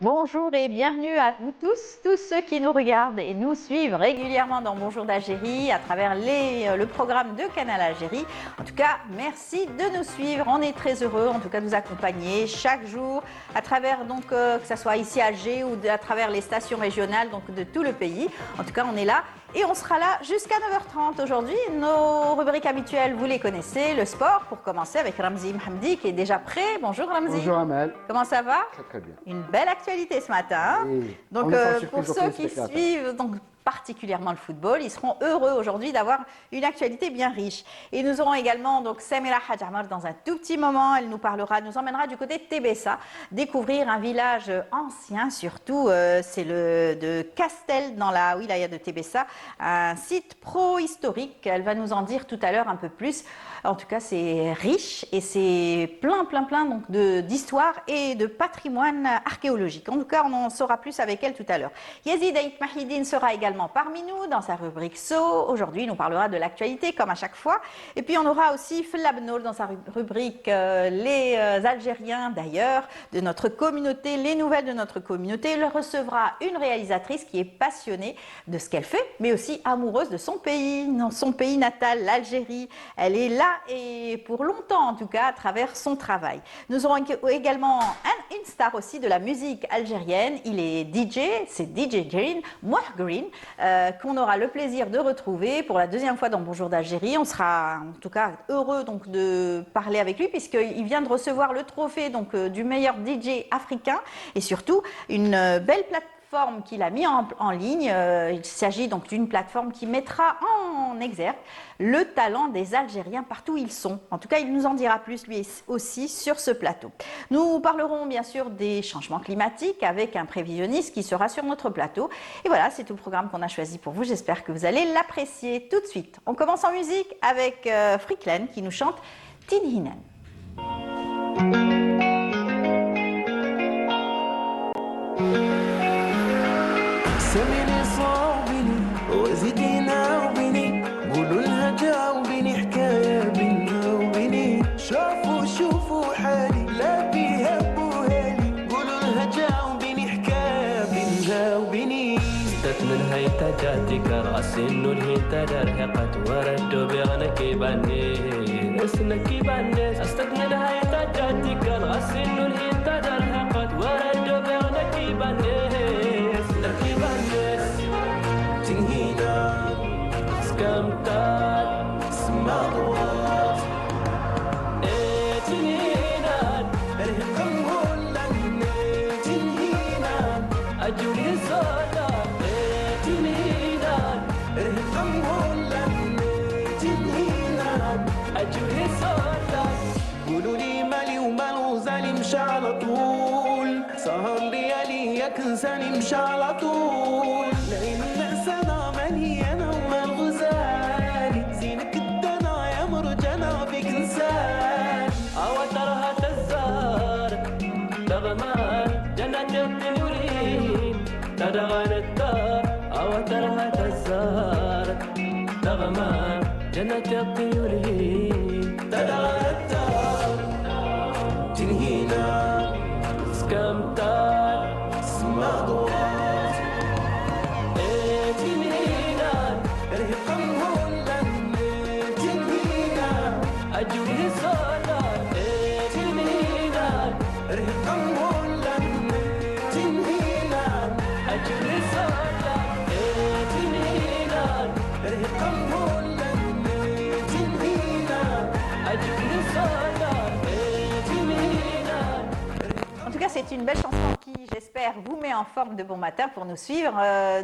Bonjour et bienvenue à vous tous ceux qui nous regardent et nous suivent régulièrement dans Bonjour d'Algérie à travers le programme de Canal Algérie. En tout cas, merci de nous suivre. On est très heureux en tout cas de vous accompagner chaque jour à travers que ce soit ici à Alger ou à travers les stations régionales donc de tout le pays. En tout cas, on est là. Et on sera là jusqu'à 9h30 aujourd'hui. Nos rubriques habituelles, vous les connaissez. Le sport, pour commencer avec Ramzi Mhamdi qui est déjà prêt. Bonjour Ramzi. Bonjour Amel. Comment ça va? Très très bien. Une belle actualité ce matin. Oui. Donc pour ceux qui suivent particulièrement le football, ils seront heureux aujourd'hui d'avoir une actualité bien riche. Et nous aurons également donc Samira Hadjamar dans un tout petit moment. Elle nous emmènera du côté de Tébessa, découvrir un village ancien, surtout c'est de Castel dans la wilaya de Tébessa, un site pro-historique. Elle va nous en dire tout à l'heure un peu plus. En tout cas, c'est riche et c'est plein donc d'histoire et de patrimoine archéologique. En tout cas, on en saura plus avec elle tout à l'heure. Yazid Aït Mahidine sera également parmi nous dans sa rubrique So. Aujourd'hui, il nous parlera de l'actualité comme à chaque fois. Et puis, on aura aussi Flab Nour dans sa rubrique Les Algériens d'ailleurs, de notre communauté, les nouvelles de notre communauté. Il recevra une réalisatrice qui est passionnée de ce qu'elle fait, mais aussi amoureuse de son pays natal, l'Algérie. Elle est là et pour longtemps en tout cas à travers son travail. Nous aurons également une star aussi de la musique algérienne. Il est DJ, c'est DJ Green, Mouah Green, qu'on aura le plaisir de retrouver pour la deuxième fois dans Bonjour d'Algérie. On sera en tout cas heureux donc de parler avec lui puisqu'il vient de recevoir le trophée donc du meilleur DJ africain et surtout une belle plateforme qu'il a mis en ligne. Il s'agit donc d'une plateforme qui mettra en exergue le talent des Algériens partout où ils sont. En tout cas, il nous en dira plus lui aussi sur ce plateau. Nous parlerons bien sûr des changements climatiques avec un prévisionniste qui sera sur notre plateau. Et voilà, c'est tout le programme qu'on a choisi pour vous. J'espère que vous allez l'apprécier tout de suite. On commence en musique avec Friklen qui nous chante Tinhinen. سميني صوبني وزيدينا وبني قولوا لها جاوبني حكاية بينا وبني شوفوا حالي لا بيهبوا هالي قولوا لها جاوبني حكاية بينا وبني ستت من هيتا جاتك راسين الهيتا درهقت وردوا بغنكي باني اسنكي باني استت من هيتا جاتك راسين الهيتا درهقت وردوا بغنكي باني كمتات سماوات تنهينان برهقم هولن تنهينان أجولي صلاة تنهينان برهقم هولن تنهينان أجولي صلاة قولوا لي مالي ومال غزالي مشى على طول سهر ليالي يكنساني مشى على طول لين النعسانة مالي أنا ومال غزالي زينك الدنا يا مرجانا بك انسان أوترها تزار دغمان جنة الطيورين تدغن الدار أوترها تزار دغمان جنة الطيورين تدغن الدار تنهينا سكمتان سماضوات تنهينا رهقم هولن تنهينا أجولي صلاة تنهينا رهقم هولن تنهينا أجولي صلاة تنهينا رهقم هولن تنهينا أجولي صلاة تنهينا. En tout cas, c'est une belle chanson qui, j'espère, vous met en forme de bon matin pour nous suivre.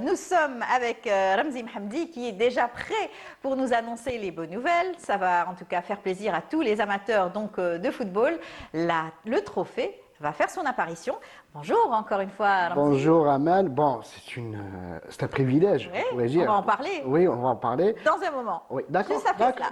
Nous sommes avec Ramzi Mhamdi qui est déjà prêt pour nous annoncer les bonnes nouvelles. Ça va en tout cas faire plaisir à tous les amateurs donc, de football. Le trophée va faire son apparition. Bonjour encore une fois, Ramzi. Bonjour Amel. Bon, c'est un privilège, Oui, on pourrait dire. on va en parler. Oui, on va en parler. Dans un moment. Oui, d'accord. Juste après cela.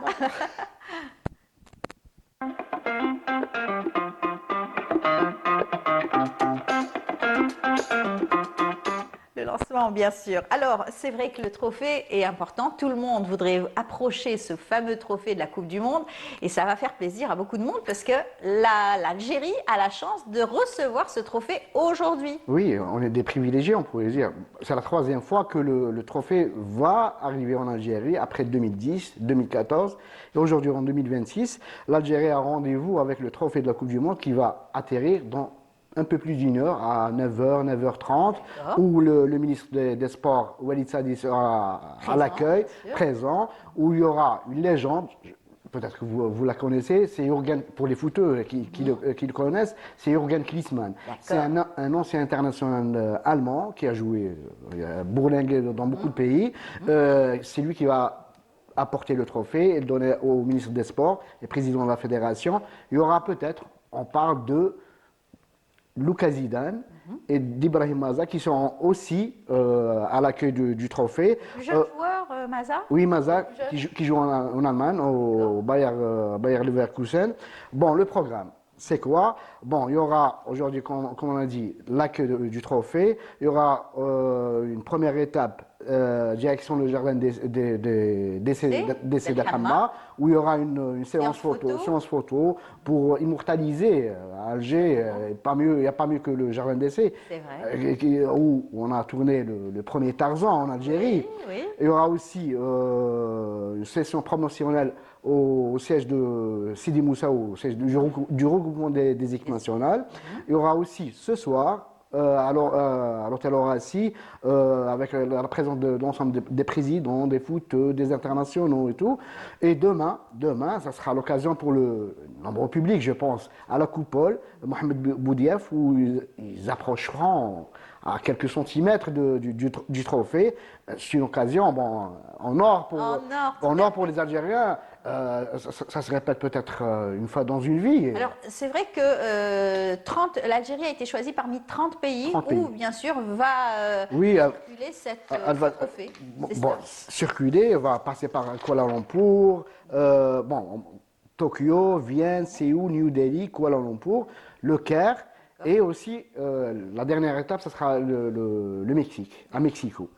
Le lancement, bien sûr. Alors, c'est vrai que le trophée est important. Tout le monde voudrait approcher ce fameux trophée de la Coupe du Monde. Et ça va faire plaisir à beaucoup de monde parce que l'Algérie a la chance de recevoir ce trophée aujourd'hui. Oui, on est des privilégiés, on pourrait dire. C'est la troisième fois que le trophée va arriver en Algérie, après 2010, 2014. Et aujourd'hui, en 2026, l'Algérie a rendez-vous avec le trophée de la Coupe du Monde qui va atterrir dans un peu plus d'une heure, à 9h, 9h30, où le ministre des Sports, Walid Sadi, sera à l'accueil, présent, où il y aura une légende. Peut-être que vous la connaissez, c'est Jürgen, pour les footeux qui le connaissent, c'est Jürgen Klinsmann. C'est un ancien international allemand qui a joué bourlingué dans beaucoup de pays. C'est lui qui va apporter le trophée et le donner au ministre des Sports et président de la fédération. Il y aura peut-être, on parle de Lucas Zidane et d'Ibrahim Maza qui seront aussi à l'accueil du trophée. Le jeune joueur, Maza? Oui, Maza, qui joue en Allemagne, au Bayer Leverkusen. Bon, le programme, c'est quoi? Bon, il y aura aujourd'hui, comme on a dit, l'accueil du trophée. Il y aura une première étape, direction le jardin d'essai d'Al-Hamma, où il y aura une séance photo pour immortaliser Alger. Il n'y a pas mieux que le jardin d'essai, où on a tourné le premier Tarzan en Algérie. Oui. Il y aura aussi une session promotionnelle au siège de Sidi Moussa, au siège du regroupement des équipes nationales. Il y aura aussi ce soir, à l'hôtel Horassi, avec la présence de l'ensemble des présidents, des footeux, des internationaux et tout. Et demain, ça sera l'occasion pour le nombreux public, je pense, à la coupole, Mohamed Boudiaf, où ils approcheront à quelques centimètres du trophée. C'est une occasion, bon, en or pour les Algériens. Ça se répète peut-être une fois dans une vie. Alors, c'est vrai que l'Algérie a été choisie parmi 30 pays où, bien sûr, va circuler ce trophée. Circuler, va passer par Kuala Lumpur, Tokyo, Vienne, Séoul, New Delhi, Kuala Lumpur, le Caire. Et aussi, la dernière étape, ce sera le Mexique, à Mexico.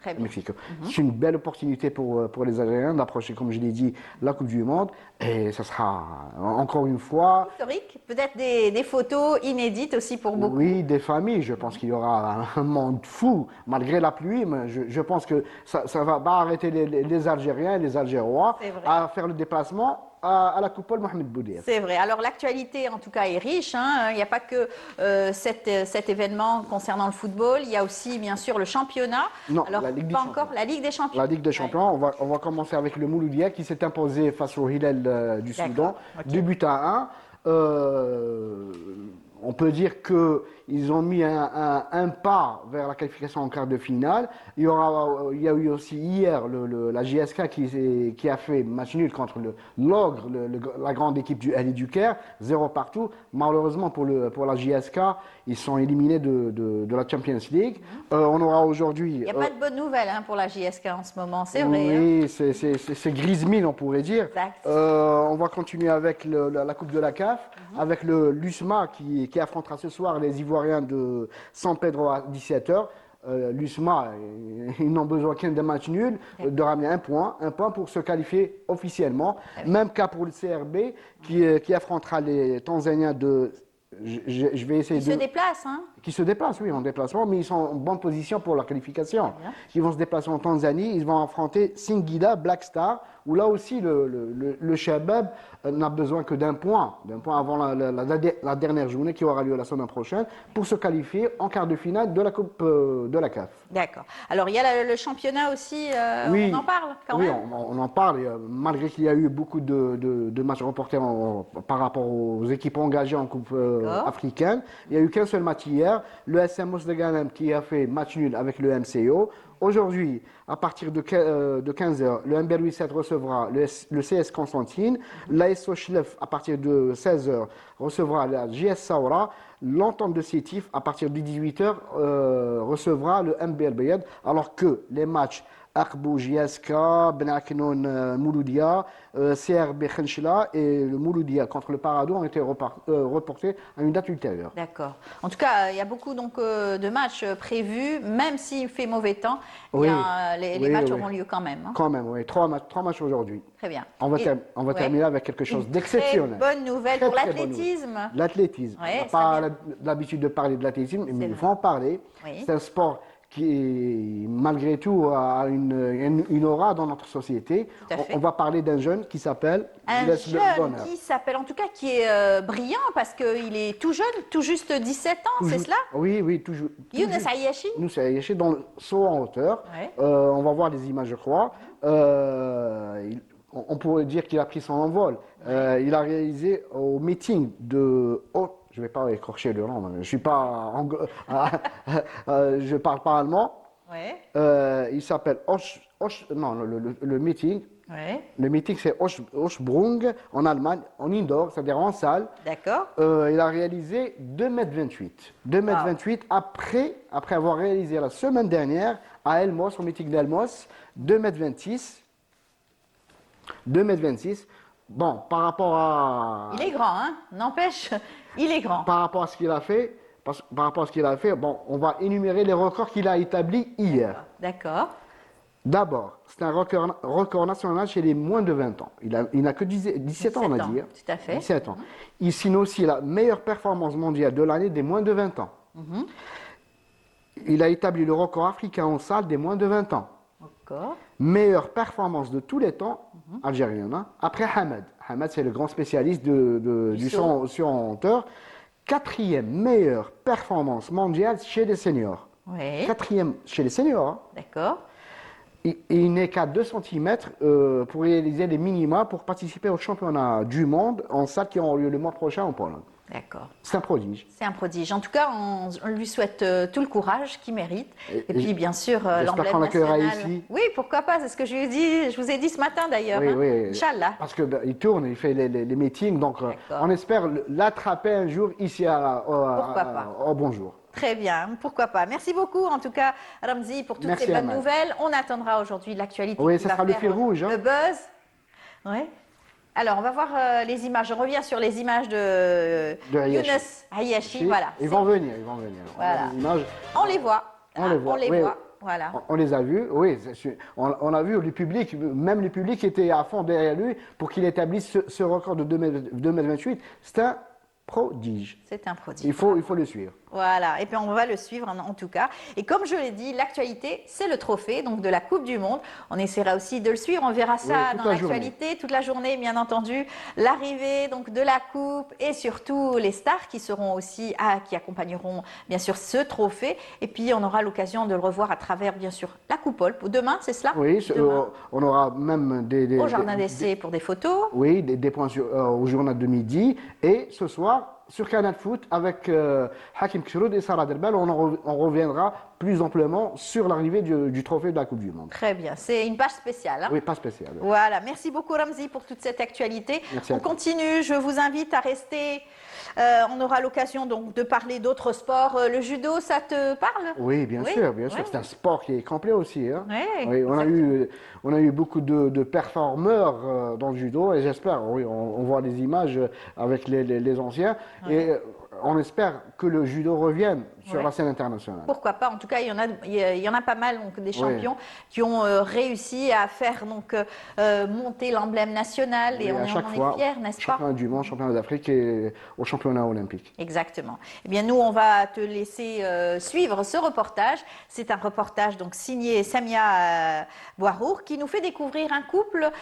C'est une belle opportunité pour les Algériens d'approcher, comme je l'ai dit, la Coupe du Monde. Et ce sera, encore une fois... historique, peut-être des photos inédites aussi pour beaucoup. Oui, des familles. Je pense qu'il y aura un monde fou, malgré la pluie. Mais je pense que ça va pas arrêter les Algériens et les Algérois à faire le déplacement à la coupole Mohamed Boudiaf. C'est vrai. Alors l'actualité, en tout cas, est riche. Il n'y a pas que cet événement concernant le football. Il y a aussi, bien sûr, le championnat. Non, alors, la Ligue des pas Champions. encore la Ligue des Champions. La Ligue des Champions, on va commencer avec le Mouloudia qui s'est imposé face au Hilal du Soudan. 2-1. On peut dire qu'ils ont mis un pas vers la qualification en quart de finale. Il y a eu aussi hier la JSK qui a fait match nul contre l'Ogre, la grande équipe du Al du Caire, 0 partout. Malheureusement pour la JSK, ils sont éliminés de la Champions League. On aura aujourd'hui... Il n'y a pas de bonnes nouvelles pour la JSK en ce moment, c'est vrai. Oui, c'est grise mine, on pourrait dire. On va continuer avec la Coupe de la CAF, avec l'USMA qui affrontera ce soir les Ivoiriens de San Pedro à 17h. L'USMA, ils n'ont besoin qu'un de match nul, de ramener un point pour se qualifier officiellement. Même cas pour le CRB qui affrontera les Tanzaniens de... Je vais essayer Qui se déplacent, Qui se déplacent, oui, en déplacement, mais ils sont en bonne position pour la qualification. Ils vont se déplacer en Tanzanie, ils vont affronter Singida, Black Star, où là aussi le Shabab n'a besoin que d'un point avant la dernière journée qui aura lieu la semaine prochaine, pour se qualifier en quart de finale de la Coupe de la CAF. D'accord. Alors il y a le championnat aussi, on en parle quand même. Oui, on en parle, malgré qu'il y a eu beaucoup de matchs reportés par rapport aux équipes engagées en Coupe africaine. Il n'y a eu qu'un seul match hier, le SM Mosdeghanem qui a fait match nul avec le MCO. Aujourd'hui, à partir de 15h, le MBR 7 recevra le CS Constantine. L'AS Sochlef, à partir de 16h, recevra la JS Saoura. L'entente de Sétif, à partir de 18h, recevra le MBR Bayad. Alors que les matchs Akbou Jiaska, Ben Aknoun Mouloudia, CRB Khenchela et le Mouloudia contre le Paradou ont été reportés à une date ultérieure. D'accord. En tout cas, il y a beaucoup donc, de matchs prévus, même s'il fait mauvais temps, Oui. les Oui, matchs oui. auront lieu quand même. Hein. Quand même, oui. Trois matchs aujourd'hui. Très bien. On va, Et- on va ouais. terminer avec quelque chose Une d'exceptionnel. Très bonne nouvelle Très, pour très bonne l'athlétisme. L'athlétisme. Ouais, On n'a ça pas vient. l'habitude de parler de l'athlétisme, mais il vrai. faut en parler. Oui. C'est un sport qui, malgré tout, a une aura dans notre société. Tout à fait. On va parler d'un jeune qui s'appelle... je Un laisse le jeune bonheur. qui s'appelle, en tout cas, qui est brillant parce qu'il est tout jeune, tout juste 17 ans, c'est Toujours- cela Oui, oui, toujours. Younes toujours- Ayashi. Nous, c'est Ayashi, dans le saut en hauteur. Ouais. On va voir des images, je crois. On pourrait dire qu'il a pris son envol. Il a réalisé au meeting de... je ne vais pas écorcher le nom, je suis pas... je parle pas allemand. Ouais. Il s'appelle non, le meeting. Ouais. Le meeting, c'est Oschbrung en Allemagne, en indoor, c'est-à-dire en salle. D'accord. Il a réalisé 2,28 m. 2,28 m après avoir réalisé la semaine dernière à Elmos, au meeting d'Elmos, 2,26 m. 2,26 m. Bon, par rapport à... Il est grand, hein. N'empêche, il est grand. Par rapport à ce qu'il a fait, bon, on va énumérer les records qu'il a établis hier. D'accord. D'abord, c'est un record national chez les moins de 20 ans. Il n'a que 17 ans, on a dit. Hein. Tout à fait. 17 ans. Il signe aussi la meilleure performance mondiale de l'année des moins de 20 ans. Il a établi le record africain en salle des moins de 20 ans. D'accord. Meilleure performance de tous les temps, algérienne, hein, après Hamed. Hamed, c'est le grand spécialiste du saut en hauteur. Quatrième meilleure performance mondiale chez les seniors. Oui. Quatrième chez les seniors. Hein. D'accord. Il n'est qu'à 2 cm pour réaliser les minima pour participer au championnat du monde en salle qui auront lieu le mois prochain en Pologne. D'accord. C'est un prodige. C'est un prodige. En tout cas, on lui souhaite tout le courage qu'il mérite. Et puis, bien sûr, j'espère l'emblème qu'on l'accueillera national. ici. Oui, pourquoi pas. C'est ce que je lui ai dit. Je vous ai dit ce matin d'ailleurs. Oui, hein. oui. Inch'Allah. Parce qu'il tourne, il fait les meetings, donc on espère l'attraper un jour ici Pourquoi pas. au Bonjour. Très bien, pourquoi pas. Merci beaucoup en tout cas, Ramzi, pour toutes Merci, ces bonnes Ahmed. nouvelles. On attendra aujourd'hui l'actualité. Oui, qui ça va sera le faire, fil rouge, hein. Le buzz. Ouais. Alors, on va voir les images. Je reviens sur les images de Hayashi. Younes Hayashi. Voilà. Ils vont venir, ils vont venir. Voilà. Les images, On les voit. On les voit, On les oui. voit. Voilà. on les a vus, oui. On a vu le public, même le public était à fond derrière lui pour qu'il établisse ce record de 2,28 m. C'est un prodige. C'est un prodige. Il faut le suivre. Voilà, et puis on va le suivre en tout cas. Et comme je l'ai dit, l'actualité, c'est le trophée donc de la Coupe du Monde. On essaiera aussi de le suivre, on verra ça toute dans la l'actualité, toute la journée bien entendu. L'arrivée donc de la Coupe et surtout les stars qui seront aussi, qui accompagneront bien sûr ce trophée. Et puis on aura l'occasion de le revoir à travers bien sûr la coupole. Demain, c'est cela? Oui, Demain, on aura même au jardin d'essai pour des photos. Oui, des points au journal de midi. Et ce soir, sur Canal Foot, avec Hakim Kshroud et Sarah Derbel, on reviendra plus amplement sur l'arrivée du trophée de la Coupe du Monde. Très bien, c'est une page spéciale. Hein. Oui, pas spécial. Voilà, merci beaucoup Ramzi pour toute cette actualité. Merci à On toi. continue, je vous invite à rester. On aura l'occasion donc de parler d'autres sports. Le judo, ça te parle? Oui, bien sûr, bien sûr. Oui. C'est un sport qui est complet aussi. Hein. Oui, Oui, on a eu beaucoup de performeurs dans le judo et j'espère, oui, on voit les images avec les anciens et on espère que le judo revienne sur Ouais. la scène internationale. Pourquoi pas? En tout cas, il y en a pas mal donc, des champions qui ont réussi à faire donc, monter l'emblème national et Oui, à chaque on fois, est fiers, n'est-ce pas? championnat du monde, championnat d'Afrique et au championnat olympique. Exactement. Eh bien, nous, on va te laisser suivre ce reportage. C'est un reportage donc signé Samia Boirour qui nous fait découvrir un couple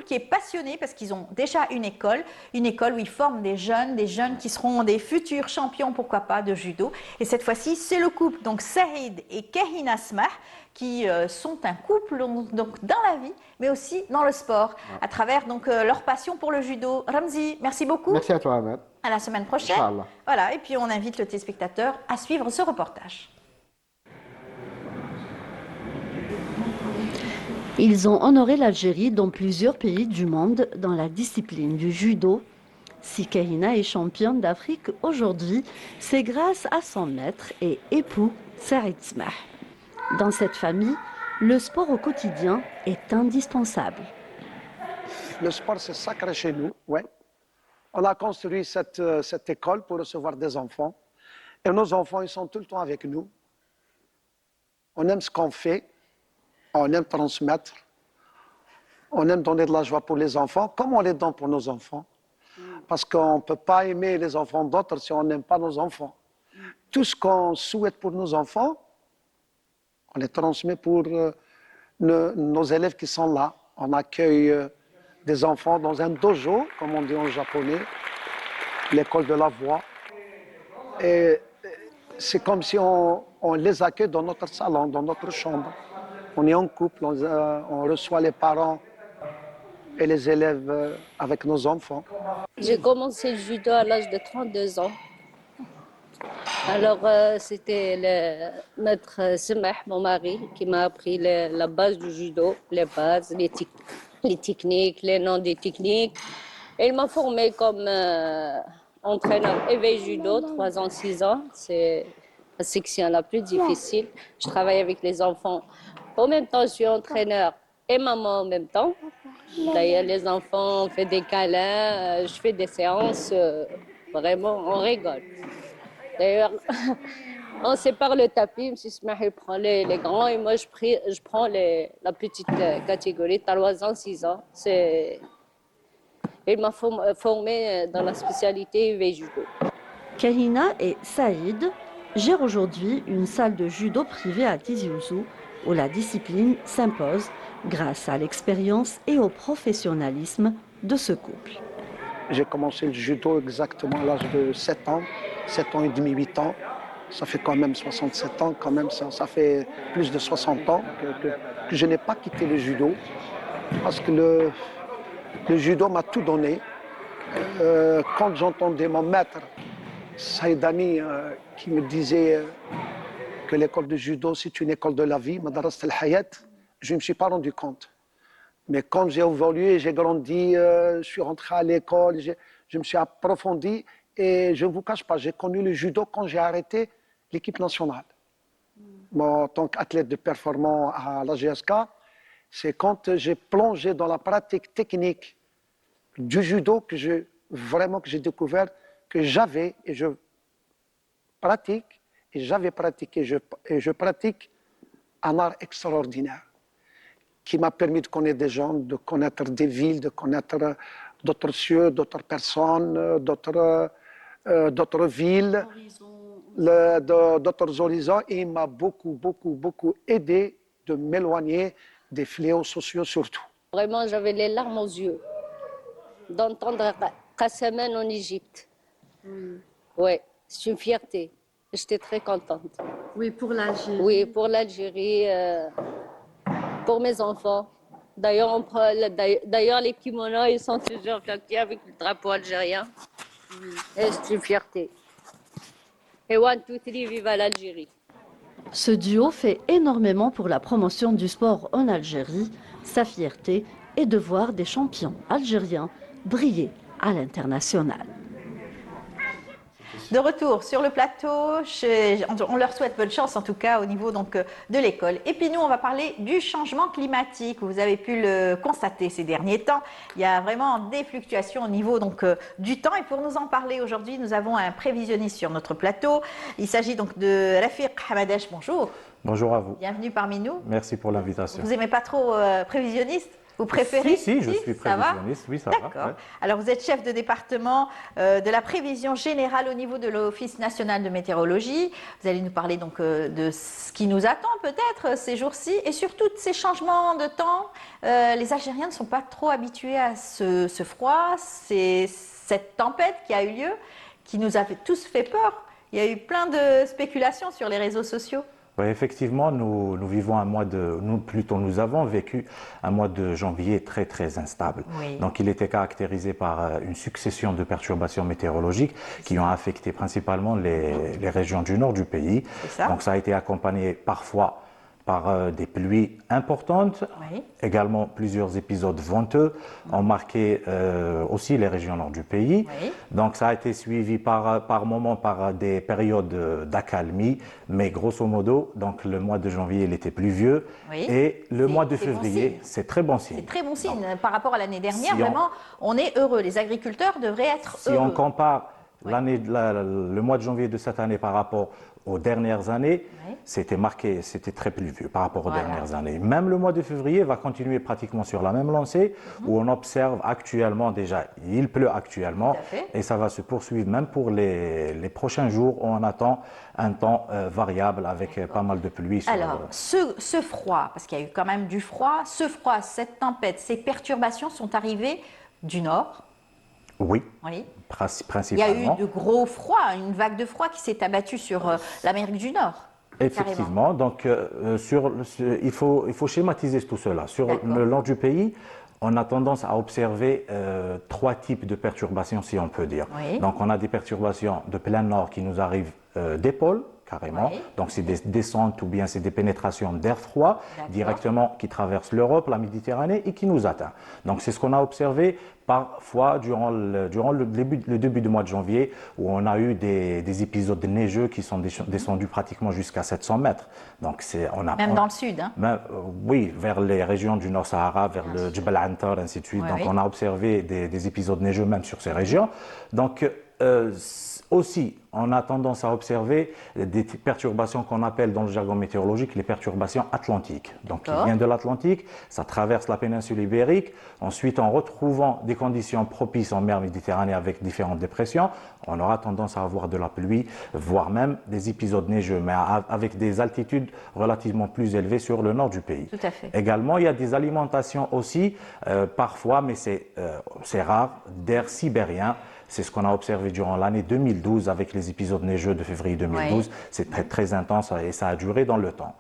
qui est passionné parce qu'ils ont déjà une école où ils forment des jeunes qui seront des futurs champions, pourquoi pas, de judo. Et cette fois-ci, c'est le couple, donc Saïd et Kahina Smah, qui sont un couple donc, dans la vie, mais aussi dans le sport, à travers donc, leur passion pour le judo. Ramzi, merci beaucoup. Merci à toi, Ahmed. À la semaine prochaine. Inch'Allah. Voilà, et puis on invite le téléspectateur à suivre ce reportage. Ils ont honoré l'Algérie dans plusieurs pays du monde dans la discipline du judo. Si Kahina est championne d'Afrique aujourd'hui, c'est grâce à son maître et époux Saïd Smah. Dans cette famille, Le sport au quotidien est indispensable. Le sport, c'est sacré chez nous, ouais. On a construit cette école pour recevoir des enfants. Et nos enfants, ils sont tout le temps avec nous. On aime ce qu'on fait. On aime transmettre. On aime donner de la joie pour les enfants, comme on les donne pour nos enfants. Parce qu'on ne peut pas aimer les enfants d'autres si on n'aime pas nos enfants. Tout ce qu'on souhaite pour nos enfants, on les transmet pour nos élèves qui sont là. On accueille des enfants dans un dojo, comme on dit en japonais, l'école de la voix. Et c'est comme si on les accueille dans notre salon, dans notre chambre. On est en couple, on reçoit les parents et les élèves avec nos enfants. J'ai commencé le judo à l'âge de 32 ans. Alors, c'était le maître Semah, mon mari, qui m'a appris la base du judo, les bases, les techniques, les noms des techniques. Et il m'a formé comme entraîneur éveil judo, 3 ans, 6 ans. C'est la section la plus difficile. Je travaille avec les enfants. En même temps, je suis entraîneur et maman en même temps. D'ailleurs, les enfants, on fait des câlins, je fais des séances, vraiment, on rigole. D'ailleurs, on sépare le tapis, M. Smah, il prend les grands et moi, je prends la petite catégorie, 3 ans, 6 ans. Il m'a formé dans la spécialité éveil judo. Kahina et Saïd gèrent aujourd'hui une salle de judo privée à Tizi Ouzou où la discipline s'impose grâce à l'expérience et au professionnalisme de ce couple. J'ai commencé le judo exactement à l'âge de 7 ans, 7 ans et demi, 8 ans. Ça fait quand même 67 ans, quand même, ça fait plus de 60 ans que je n'ai pas quitté le judo. Parce que le judo m'a tout donné. Quand j'entendais mon maître, Saïdani, qui me disait que l'école de judo, c'est une école de la vie, Madaras al-Hayat, je ne me suis pas rendu compte. Mais quand j'ai évolué, j'ai grandi, je suis rentré à l'école, je me suis approfondi et je ne vous cache pas, j'ai connu le judo quand j'ai arrêté l'équipe nationale. Moi, en tant qu'athlète de performance à la GSK, c'est quand j'ai plongé dans la pratique technique du judo que j'ai découvert que j'avais et je pratique, et j'avais pratiqué et je pratique un art extraordinaire qui m'a permis de connaître des gens, de connaître des villes, de connaître d'autres cieux, d'autres personnes, d'autres villes, d'autres horizons. Et il m'a beaucoup aidé de m'éloigner des fléaux sociaux surtout. Vraiment, j'avais les larmes aux yeux d'entendre Kassaman en Égypte. Oui, c'est une fierté. J'étais très contente. Oui, pour l'Algérie. Oui, pour l'Algérie, pour mes enfants. D'ailleurs, les kimonos, ils sont toujours flanqués avec le drapeau algérien. Et c'est une fierté. Et 1, 2, 3, vive l'Algérie. Ce duo fait énormément pour la promotion du sport en Algérie. Sa fierté est de voir des champions algériens briller à l'international. De retour sur le plateau, on leur souhaite bonne chance en tout cas au niveau donc, de l'école. Et puis nous, on va parler du changement climatique. Vous avez pu le constater ces derniers temps. Il y a vraiment des fluctuations au niveau donc, du temps. Et pour nous en parler aujourd'hui, nous avons un prévisionniste sur notre plateau. Il s'agit donc de Rafiq Hamadesh. Bonjour. Bonjour à vous. Bienvenue parmi nous. Merci pour l'invitation. Vous n'aimez pas trop prévisionniste? Vous préférez? Si, je suis prévisionniste, oui, ça va. D'accord. Ouais. Alors, vous êtes chef de département de la prévision générale au niveau de l'Office national de météorologie. Vous allez nous parler donc de ce qui nous attend peut-être ces jours-ci et surtout de ces changements de temps. Les Algériens ne sont pas trop habitués à ce froid, c'est cette tempête qui a eu lieu, qui nous a tous fait peur. Il y a eu plein de spéculations sur les réseaux sociaux. Oui, effectivement, nous avons vécu un mois de janvier très instable. Oui. Donc il était caractérisé par une succession de perturbations météorologiques qui ont affecté principalement les régions du nord du pays. C'est ça. Donc ça a été accompagné parfois par des pluies importantes. Oui. Également, plusieurs épisodes venteux ont marqué aussi les régions nord du pays. Oui. Donc, ça a été suivi par moments par des périodes d'accalmie, mais grosso modo, donc le mois de janvier, il était pluvieux, Oui. et le mois de C'est bon février, signe. c'est très bon signe. C'est très bon signe. Par rapport à l'année dernière, Si on- vraiment, on est heureux. Les agriculteurs devraient être Si heureux. on compare le mois de janvier de cette année par rapport aux dernières années, Oui. c'était très pluvieux par rapport aux Voilà. dernières années. Même le mois de février va continuer pratiquement sur la même lancée, où on observe actuellement déjà, il pleut actuellement, Tout à fait. et ça va se poursuivre même pour les prochains jours où on attend un temps variable avec pas mal de pluie. Alors, ce froid, parce qu'il y a eu quand même du froid, ce froid, cette tempête, ces perturbations sont arrivées du nord. Oui, Oui. Il y a principalement. eu de gros froids, une vague de froid qui s'est abattue sur l'Amérique du Nord. Effectivement, donc il faut schématiser tout cela. Sur D'accord. le nord du pays, on a tendance à observer trois types de perturbations, si on peut dire. Oui. Donc on a des perturbations de plein nord qui nous arrivent des pôles, carrément. Oui. Donc c'est des descentes ou bien c'est des pénétrations d'air froid D'accord. directement qui traversent l'Europe, la Méditerranée et qui nous atteint. Donc c'est ce qu'on a observé parfois durant le début du mois de janvier, où on a eu des épisodes neigeux qui sont descendus pratiquement jusqu'à 700 mètres. Donc Même dans le sud. Hein. oui, vers les régions du Nord-Sahara, vers le Jebel Antar, ainsi de suite. Oui, Donc oui. on a observé des épisodes neigeux même sur ces régions. Donc aussi, on a tendance à observer des perturbations qu'on appelle dans le jargon météorologique les perturbations atlantiques. Donc, qui D'accord. viennent de l'Atlantique, ça traverse la péninsule ibérique. Ensuite, en retrouvant des conditions propices en mer Méditerranée avec différentes dépressions, on aura tendance à avoir de la pluie, voire même des épisodes neigeux, mais avec des altitudes relativement plus élevées sur le nord du pays. Tout à fait. Également, il y a des alimentations aussi, parfois, mais c'est rare, d'air sibérien. C'est ce qu'on a observé durant l'année 2012 avec les épisodes neigeux de février 2012. Oui. C'est très, très intense et ça a duré dans le temps.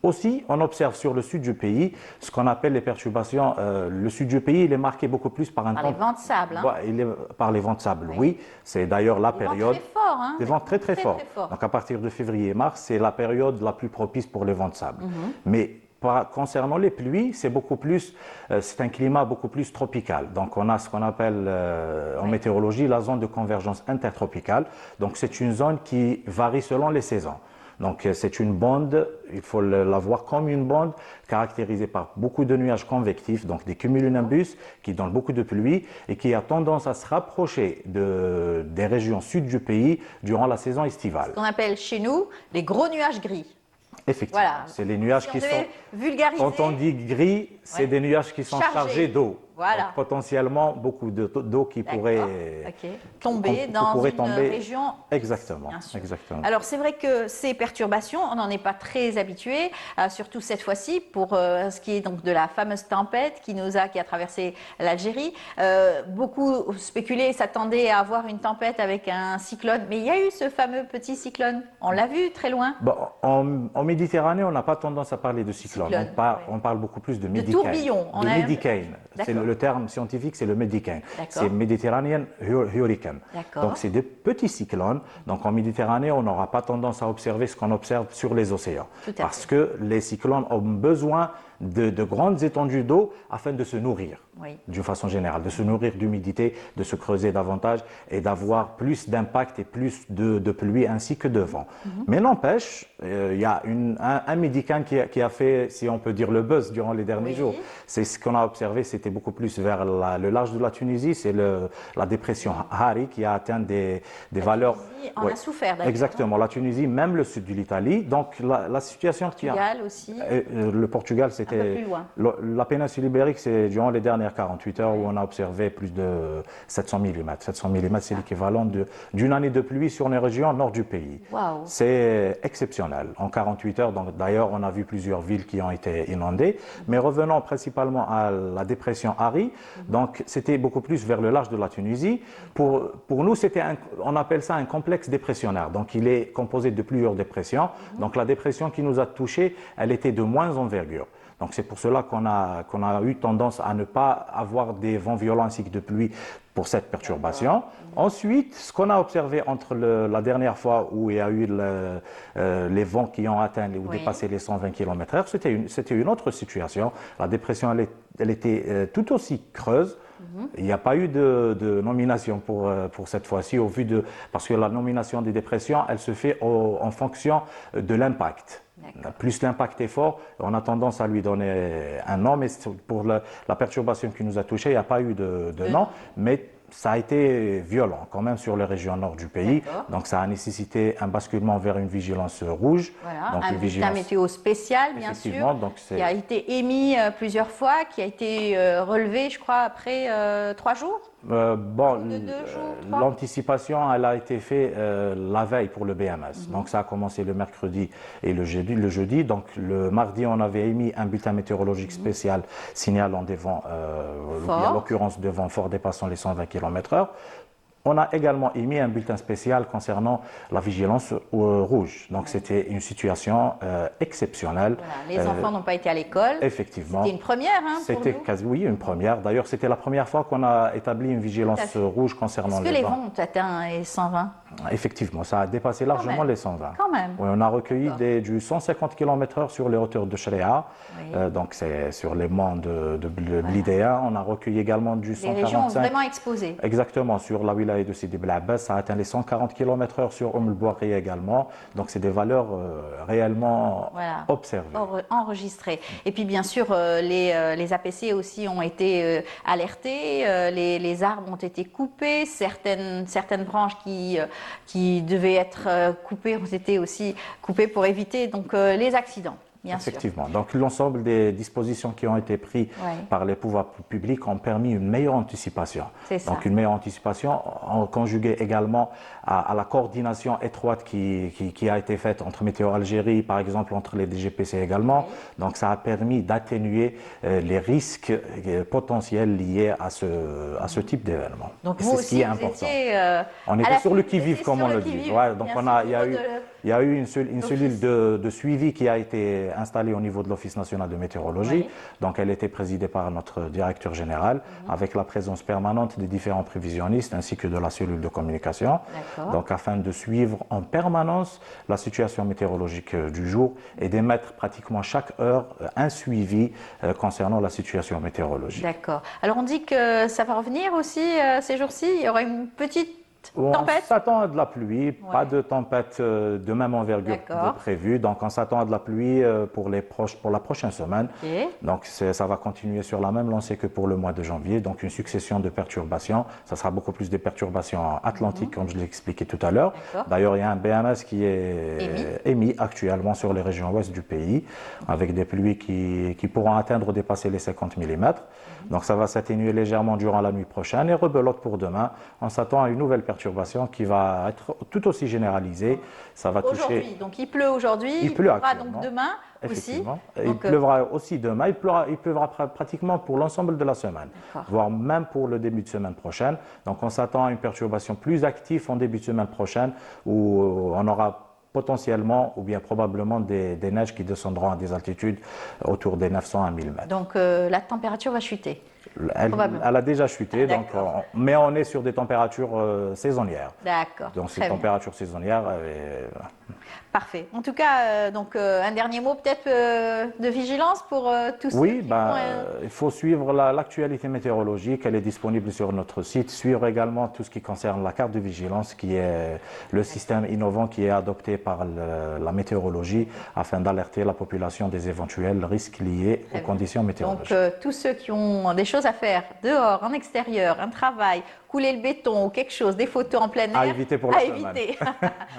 Aussi, on observe sur le sud du pays ce qu'on appelle les perturbations. Le sud du pays, il est marqué beaucoup plus par un Par temps. les vents de sable. Hein. Par les vents de sable, oui. C'est d'ailleurs la Des période. vents très forts. Hein. Des vents très, très forts. Très forts. Donc à partir de février-mars, c'est la période la plus propice pour les vents de sable. Mais concernant les pluies, c'est un climat beaucoup plus tropical. Donc on a ce qu'on appelle en météorologie la zone de convergence intertropicale. Donc c'est une zone qui varie selon les saisons. Donc c'est une bande, il faut la voir comme une bande caractérisée par beaucoup de nuages convectifs, donc des cumulonimbus qui donnent beaucoup de pluie et qui a tendance à se rapprocher des régions sud du pays durant la saison estivale. Ce qu'on appelle chez nous les gros nuages gris. Effectivement, Voilà. c'est les nuages Si on qui sont... devait vulgariser, Quand on dit gris, c'est Ouais. des nuages qui sont chargés d'eau. Voilà. Donc, potentiellement, beaucoup d'eau qui D'accord. pourrait Ok. Tomber qui dans pourrait une tomber. région. Exactement. Bien sûr. Exactement. Alors c'est vrai que ces perturbations, on n'en est pas très habitué, surtout cette fois-ci pour ce qui est donc de la fameuse tempête qui a traversé l'Algérie. Beaucoup spéculaient, s'attendaient à avoir une tempête avec un cyclone, mais il y a eu ce fameux petit cyclone. On l'a vu très loin. Bon, en Méditerranée, on n'a pas tendance à parler de cyclone. Cyclone, On parle beaucoup plus de médicane. tourbillon. On De a- médicane. C'est D'accord. le terme scientifique, c'est le médicane. D'accord. C'est Mediterranean Hurricane. D'accord. Donc, c'est des petits cyclones. Donc, en Méditerranée, on n'aura pas tendance à observer ce qu'on observe sur les océans. Tout à Parce que les cyclones ont besoin de grandes étendues d'eau afin de se nourrir. Oui. D'une façon générale, de se nourrir d'humidité, de se creuser davantage et d'avoir plus d'impact et plus de pluie ainsi que de vent. Mais n'empêche, il y a un médicament qui a fait, si on peut dire, le buzz durant les derniers Oui. jours. C'est ce qu'on a observé, c'était beaucoup plus vers le large de la Tunisie, c'est la dépression Hari qui a atteint des valeurs... Tunisie en Ouais, a souffert d'ailleurs. exactement, la Tunisie, même le sud de l'Italie. Donc la situation qui a... Portugal aussi. Le Portugal, c'était Un peu plus loin. la péninsule ibérique, c'est durant les dernières 48 heures où on a observé plus de 700 mm. 700 mm, c'est l'équivalent d'une année de pluie sur les régions nord du pays. Waouh. C'est exceptionnel. En 48 heures, donc d'ailleurs, on a vu plusieurs villes qui ont été inondées. Mais revenons principalement à la dépression Hari. Donc, c'était beaucoup plus vers le large de la Tunisie. Pour nous, on appelle ça un complexe dépressionnaire. Donc, il est composé de plusieurs dépressions. Donc, la dépression qui nous a touchés, elle était de moins envergure. Donc c'est pour cela qu'on a eu tendance à ne pas avoir des vents violents ainsi que de pluie pour cette perturbation. Ensuite, ce qu'on a observé entre la dernière fois où il y a eu les vents qui ont atteint ou dépassé les 120 km/h, c'était une autre situation. La dépression, elle était tout aussi creuse. Il n'y a pas eu de nomination pour cette fois-ci, parce que la nomination des dépressions, elle se fait en fonction de l'impact. Plus l'impact est fort, on a tendance à lui donner un nom, mais pour la perturbation qui nous a touchés, il n'y a pas eu de nom, mais ça a été violent quand même sur les régions nord du pays. Donc ça a nécessité un basculement vers une vigilance rouge. Voilà, donc un bulletin météo spécial, bien sûr, qui a été émis plusieurs fois, qui a été relevé, je crois, après 3 jours. L'anticipation, elle a été faite la veille pour le BMS. Donc ça a commencé le mercredi et le jeudi. Donc le mardi, on avait émis un bulletin météorologique spécial signalant des vents, en l'occurrence de vents forts dépassant les 120 km/h. On a également émis un bulletin spécial concernant la vigilance rouge. Donc c'était une situation exceptionnelle. Voilà, les enfants n'ont pas été à l'école. Effectivement. C'était une première C'était oui, une première. D'ailleurs, c'était la première fois qu'on a établi une vigilance rouge concernant les vents. Est-ce que les vents ont atteint les 120? Effectivement, ça a dépassé largement les 120. Quand même. Oui, on a recueilli du 150 km/h sur les hauteurs de Shreya, donc c'est sur les monts de Blidéa. On a recueilli également du 145. Les régions vraiment exposées. Exactement, sur la wilaya de Sidi Bel Abbas, ça a atteint les 140 km/h sur El Bouakhi également. Donc c'est des valeurs réellement observées. Enregistrées. Et puis bien sûr, les APC aussi ont été alertés, les arbres ont été coupés, certaines branches qui devaient être coupées ont été aussi coupées pour éviter donc, les accidents. Bien Effectivement. Donc l'ensemble des dispositions qui ont été prises par les pouvoirs publics ont permis une meilleure anticipation. Donc une meilleure anticipation conjuguée également à la coordination étroite qui a été faite entre Météo Algérie, par exemple, entre les DGPC également. Donc ça a permis d'atténuer les risques potentiels liés à ce type d'événement. Donc vous aussi, qui est important. On était sur le qui-vive, comme on le dit. Donc il y a eu une cellule de suivi qui a été installée au niveau de l'Office national de météorologie. Donc elle était présidée par notre directeur général, avec la présence permanente des différents prévisionnistes ainsi que de la cellule de communication. Donc afin de suivre en permanence la situation météorologique du jour et d'émettre pratiquement chaque heure un suivi concernant la situation météorologique. D'accord. Alors on dit que ça va revenir aussi ces jours-ci, il y aura une petite tempête? On s'attend à de la pluie, pas de tempête de même envergure de prévu. Donc on s'attend à de la pluie pour la prochaine semaine. Donc ça va continuer sur la même lancée que pour le mois de janvier. Donc une succession de perturbations. Ça sera beaucoup plus de perturbations atlantiques, comme je l'ai expliqué tout à l'heure. D'ailleurs, il y a un BMS qui est émis actuellement sur les régions ouest du pays, avec des pluies qui pourront atteindre ou dépasser les 50 mm. Donc ça va s'atténuer légèrement durant la nuit prochaine et rebelote pour demain. On s'attend à une nouvelle perturbation qui va être tout aussi généralisée. Ça va toucher. Donc il pleut aujourd'hui, il pleuvra donc demain aussi. Il pleuvra aussi demain, il pleuvra pratiquement pour l'ensemble de la semaine, voire même pour le début de semaine prochaine. Donc on s'attend à une perturbation plus active en début de semaine prochaine où on aura potentiellement ou bien probablement des neiges qui descendront à des altitudes autour des 900 à 1000 mètres. Donc la température va chuter? Elle a déjà chuté, mais on est sur des températures saisonnières. D'accord. Donc ces températures saisonnières. Parfait. En tout cas, un dernier mot peut-être de vigilance pour tous ceux qui il faut suivre l'actualité météorologique. Elle est disponible sur notre site. Suivre également tout ce qui concerne la carte de vigilance, qui est le système innovant qui est adopté par la météorologie afin d'alerter la population des éventuels risques liés aux conditions météorologiques. Donc tous ceux qui ont des choses à faire dehors, en extérieur, un travail, couler le béton ou quelque chose, des photos en plein air, à éviter pour la semaine.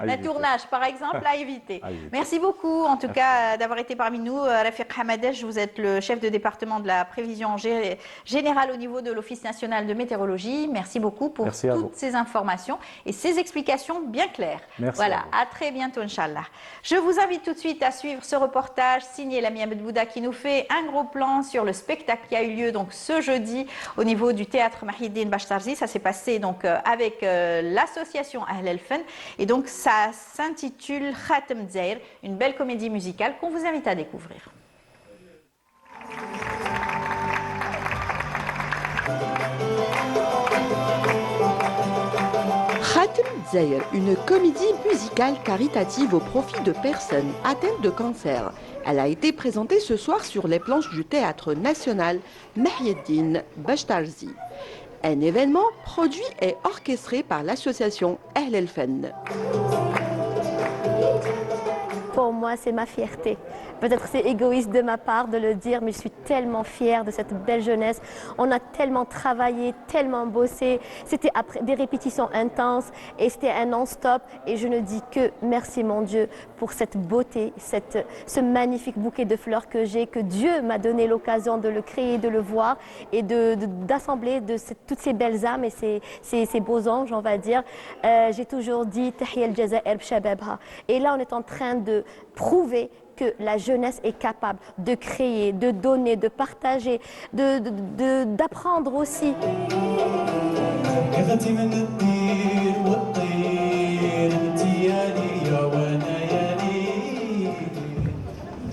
Un tournage par exemple, à éviter. Merci beaucoup en tout cas d'avoir été parmi nous. Rafiq Hamadej, vous êtes le chef de département de la prévision générale au niveau de l'Office national de météorologie. Merci beaucoup pour toutes ces informations et ces explications bien claires. Merci à très bientôt Inch'Allah. Je vous invite tout de suite à suivre ce reportage signé Lamia Bedbouda qui nous fait un gros plan sur le spectacle qui a eu lieu donc ce jeudi au niveau du théâtre Mahiddin Bachtarzi. Ça s'est passé donc avec l'association Ahl El-Fen et donc ça s'intitule Khatem Dzair, une belle comédie musicale qu'on vous invite à découvrir. Khatem Dzaïr, une comédie musicale caritative au profit de personnes atteintes de cancer. Elle a été présentée ce soir sur les planches du Théâtre National Mahieddine Bachtarzi. Un événement produit et orchestré par l'association Ahl El Fenn. Pour moi, c'est ma fierté. Peut-être c'est égoïste de ma part de le dire, mais je suis tellement fière de cette belle jeunesse. On a tellement travaillé, tellement bossé. C'était après des répétitions intenses et c'était un non-stop. Et je ne dis que merci mon Dieu pour cette beauté, ce magnifique bouquet de fleurs que j'ai, que Dieu m'a donné l'occasion de le créer, de le voir et d'assembler toutes ces belles âmes et ces beaux anges, on va dire. J'ai toujours dit Tahia al-Jazair b'shababha. Et là, on est en train de prouver que la jeunesse est capable de créer, de donner, de partager, d'apprendre aussi.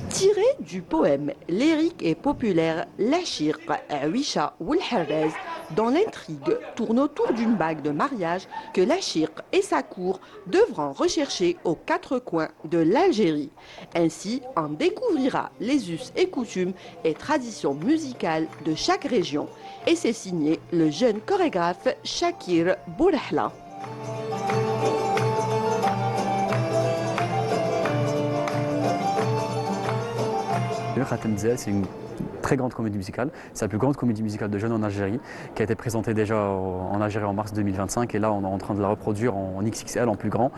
Tiré du poème lyrique et populaire Lachir, Awisha ou Harraz, dont l'intrigue tourne autour d'une bague de mariage que Lachir et sa cour devront rechercher aux quatre coins de l'Algérie. Ainsi, on découvrira les us et coutumes et traditions musicales de chaque région. Et c'est signé le jeune chorégraphe Shakir Bourahla. Khatem Dzaïr, c'est une très grande comédie musicale. C'est la plus grande comédie musicale de jeunes en Algérie, qui a été présentée déjà en Algérie en mars 2025. Et là, on est en train de la reproduire en XXL, en plus grand.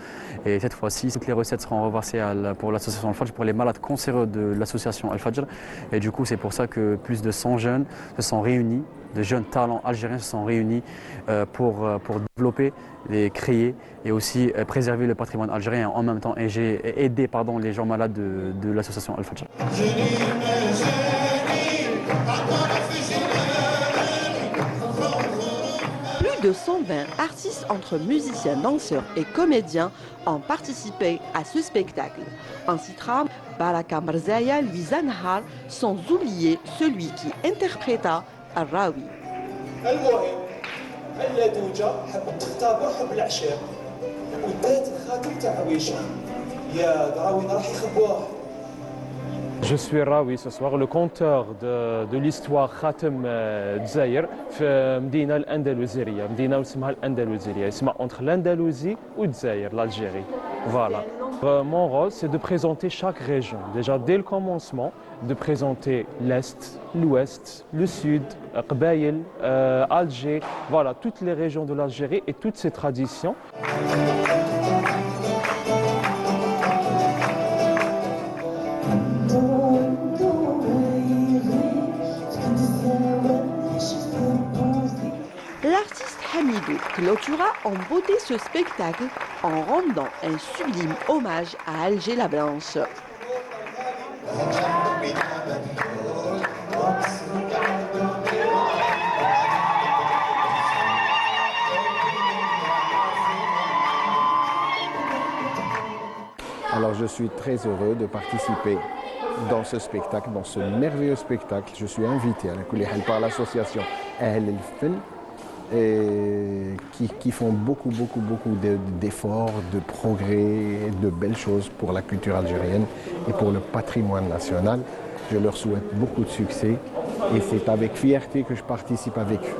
Et cette fois-ci, toutes les recettes seront reversées pour l'association Al-Fajr, pour les malades cancéreux de l'association Al-Fajr. Et du coup, c'est pour ça que plus de 100 jeunes se sont réunis, de jeunes talents algériens se sont réunis pour développer, et créer et aussi préserver le patrimoine algérien en même temps et aider les gens malades de l'association Al-Fajr. Plus de 120 artistes entre musiciens, danseurs et comédiens ont participé à ce spectacle. On citera Baraka Mrzaya, Louise Anhar, sans oublier celui qui interpréta Al-Rawi. المهم اللدوجة حبت تختبر حب العشيق ودات الخاتم تاع عويشة يا دراوين راح يخبوه. Je suis Rawi ce soir, le conteur de l'histoire Khatem Dzaïr في مدينة الأندلسية، مدينة اسمها الأندلسية، اسمها entre l'Andalousie ou Dzaïr, l'Algérie. Voilà. Mon rôle, c'est de présenter chaque région. Déjà, dès le commencement, de présenter l'Est, l'Ouest, le Sud, Qbaïl, Alger, voilà, toutes les régions de l'Algérie et toutes ses traditions. L'artiste Hamidou clôtura en beauté ce spectacle en rendant un sublime hommage à Alger la Blanche. Alors je suis très heureux de participer dans ce spectacle, dans ce merveilleux spectacle. Je suis invité à la Koulihal par l'association Ahl El Fenn et qui font beaucoup d'efforts, de progrès, de belles choses pour la culture algérienne et pour le patrimoine national. Je leur souhaite beaucoup de succès et c'est avec fierté que je participe avec eux.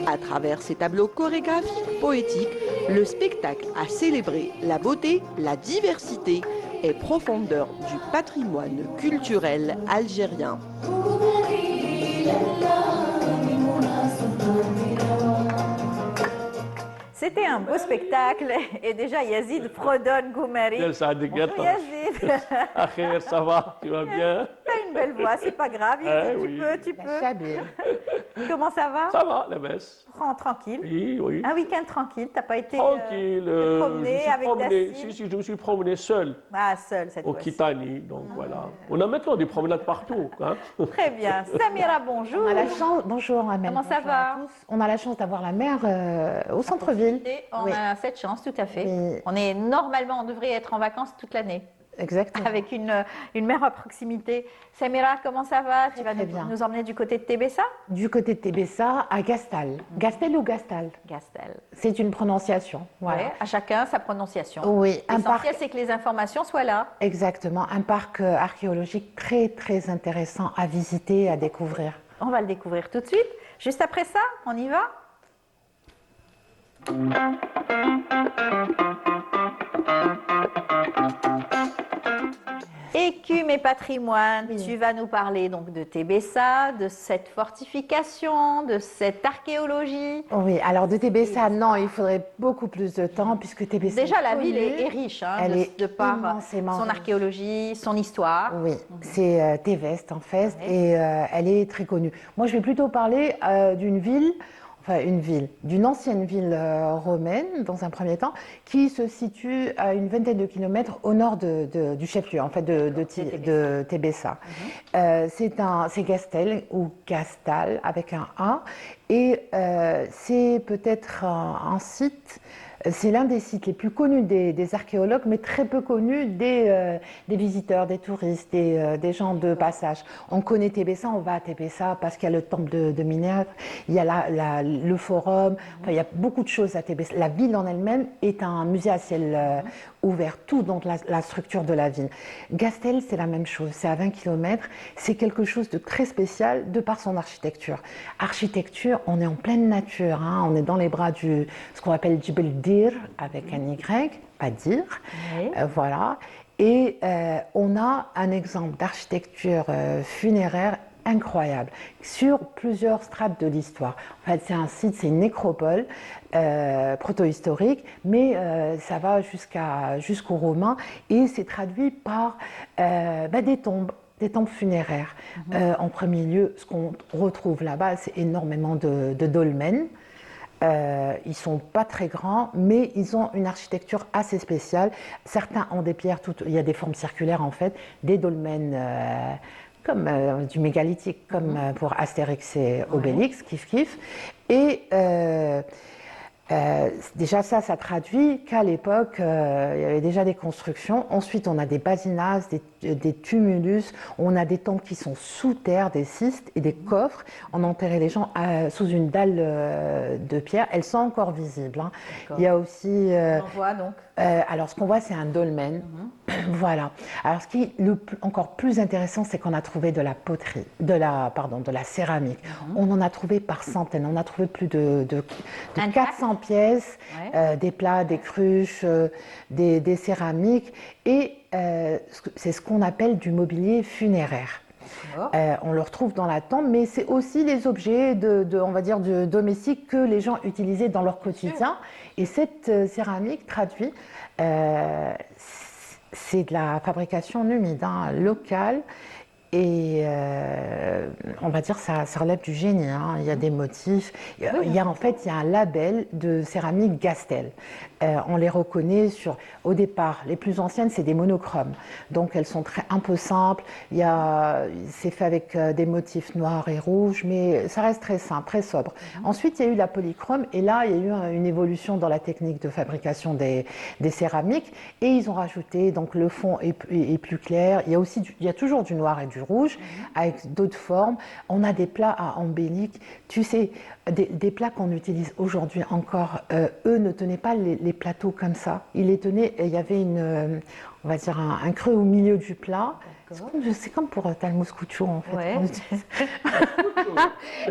À travers ces tableaux chorégraphiques, poétiques, le spectacle a célébré la beauté, la diversité et profondeur du patrimoine culturel algérien. C'était un beau spectacle et déjà Yazid fredonne Goumari. Bonjour Yazid. Akhir, ça va? Tu vas bien? T'as une belle voix, c'est pas grave. Tu peux. Comment ça va? Ça va, la baisse. Tranquille. Oui. Un week-end tranquille, t'as pas été tranquille. promené avec Dassine? Si, je me suis promené seul. Ah, seul cette fois-ci. Au Kitani, donc voilà. On a maintenant des promenades partout. Hein. Très bien. Samira, bonjour. On a la chance, bonjour Amel. Comment ça va? On a la chance d'avoir la mer au centre-ville. On a cette chance, tout à fait. On devrait être en vacances toute l'année. Exactement. avec une mer à proximité. Samira, comment ça va? Tu vas nous emmener du côté de Tébessa? Du côté de Tébessa à Gastal. Gastel ou Gastal? Gastel. C'est une prononciation. Voilà. Ouais, à chacun sa prononciation. Oui, un L'essentiel, parc. c'est que les informations soient là. Exactement, un parc archéologique très très intéressant à visiter, à découvrir. On va le découvrir tout de suite. Juste après ça, on y va? Écume et patrimoine, tu vas nous parler donc de Tébessa, de cette fortification, de cette archéologie. Oui, alors de Tébessa, non, il faudrait beaucoup plus de temps puisque Tébessa. Déjà, la ville est riche, hein, Elle est de par immensément son riche. archéologie, son histoire. Oui, c'est Téveste en fait, et elle est très connue. Moi, je vais plutôt parler d'une ville, d'une ancienne ville romaine, dans un premier temps, qui se situe à une vingtaine de kilomètres au nord du chef-lieu, en fait, de Tébessa. C'est Gastel, ou Gastal, avec un A, et c'est peut-être un site. C'est l'un des sites les plus connus des archéologues, mais très peu connu des visiteurs, des touristes, des gens de passage. On connaît Tébessa, on va à Tébessa parce qu'il y a le temple de Minerve, il y a le forum, enfin, il y a beaucoup de choses à Tébessa. La ville en elle-même est un musée à ciel ouvert, tout donc la structure de la ville. Gastel, c'est la même chose, c'est à 20 km, c'est quelque chose de très spécial de par son architecture. Architecture, on est en pleine nature, hein, on est dans les bras ce qu'on appelle Djibel Dir, avec un Y, pas dire, voilà. Et on a un exemple d'architecture funéraire incroyable sur plusieurs strates de l'histoire. En fait, c'est un site, c'est une nécropole proto-historique, mais ça va jusqu'aux Romains et c'est traduit par des tombes funéraires. En premier lieu, ce qu'on retrouve là-bas, c'est énormément de dolmens. Ils sont pas très grands, mais ils ont une architecture assez spéciale. Certains ont des pierres, il y a des formes circulaires en fait, des dolmens comme du mégalithique, comme pour Astérix et Obélix, kiff kiff. Et déjà ça traduit qu'à l'époque, il y avait déjà des constructions. Ensuite, on a des basinas, des tumulus, on a des tombes qui sont sous terre, des cystes et des coffres. On enterrait les gens sous une dalle de pierre. Elles sont encore visibles. Hein. Il y a aussi... on voit donc alors, ce qu'on voit, c'est un dolmen. Voilà. Alors, ce qui est encore plus intéressant, c'est qu'on a trouvé de la poterie, de la céramique. On en a trouvé par centaines. On a trouvé plus de 400 pièces, des plats, des cruches, des céramiques. Et c'est ce qu'on appelle du mobilier funéraire. On le retrouve dans la tombe, mais c'est aussi les objets on va dire, domestiques que les gens utilisaient dans leur quotidien. Et cette céramique traduit, c'est de la fabrication humide, hein, locale. Et on va dire ça relève du génie, hein. Il y a des motifs. Il y a un label de céramique Gastel. On les reconnaît au départ, les plus anciennes, c'est des monochromes. Donc elles sont un peu simples. C'est fait avec des motifs noirs et rouges, mais ça reste très simple, très sobre. Ensuite, il y a eu la polychrome et là, il y a eu une évolution dans la technique de fabrication des céramiques et ils ont rajouté, donc le fond est plus clair. Il y a toujours du noir et du rouge avec d'autres formes. On a des plats à embelliques. Tu sais, des plats qu'on utilise aujourd'hui encore, eux ne tenaient pas les plateaux comme ça. Ils les tenaient, il y avait on va dire un creux au milieu du plat. C'est comme pour Talmous Couchou en fait. Ouais.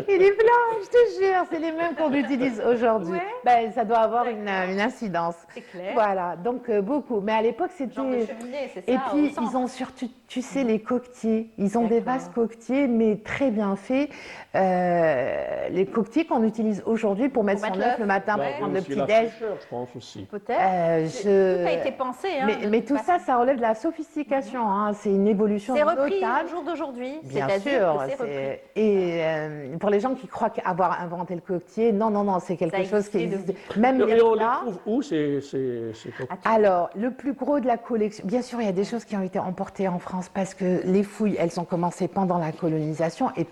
Et les plats, je te jure, c'est les mêmes qu'on utilise aujourd'hui. Ben, ça doit avoir une incidence. C'est clair. Voilà, donc beaucoup. Mais à l'époque, c'était... Genre de cheminée, c'est ça. Et puis, ils ont surtout, tu sais, les coquetiers. Ils ont des vases coquetiers, mais très bien faits. Les coquetiers qu'on utilise aujourd'hui pour mettre son œuf le matin, pour prendre le petit-déj. Je pense aussi. Peut-être. Tout a été pensé. Hein, mais tout ça, ça relève de la sophistication. Hein. C'est une évolution notable. C'est repris au jour d'aujourd'hui. Bien sûr. Et pour les gens qui croient avoir inventé le coquetier, non, c'est quelque chose qui existe. Même Et les on les plats. trouve où ces coquetiers? Alors, le plus gros de la collection, bien sûr, il y a des choses qui ont été emportées en France parce que les fouilles, elles ont commencé pendant la colonisation et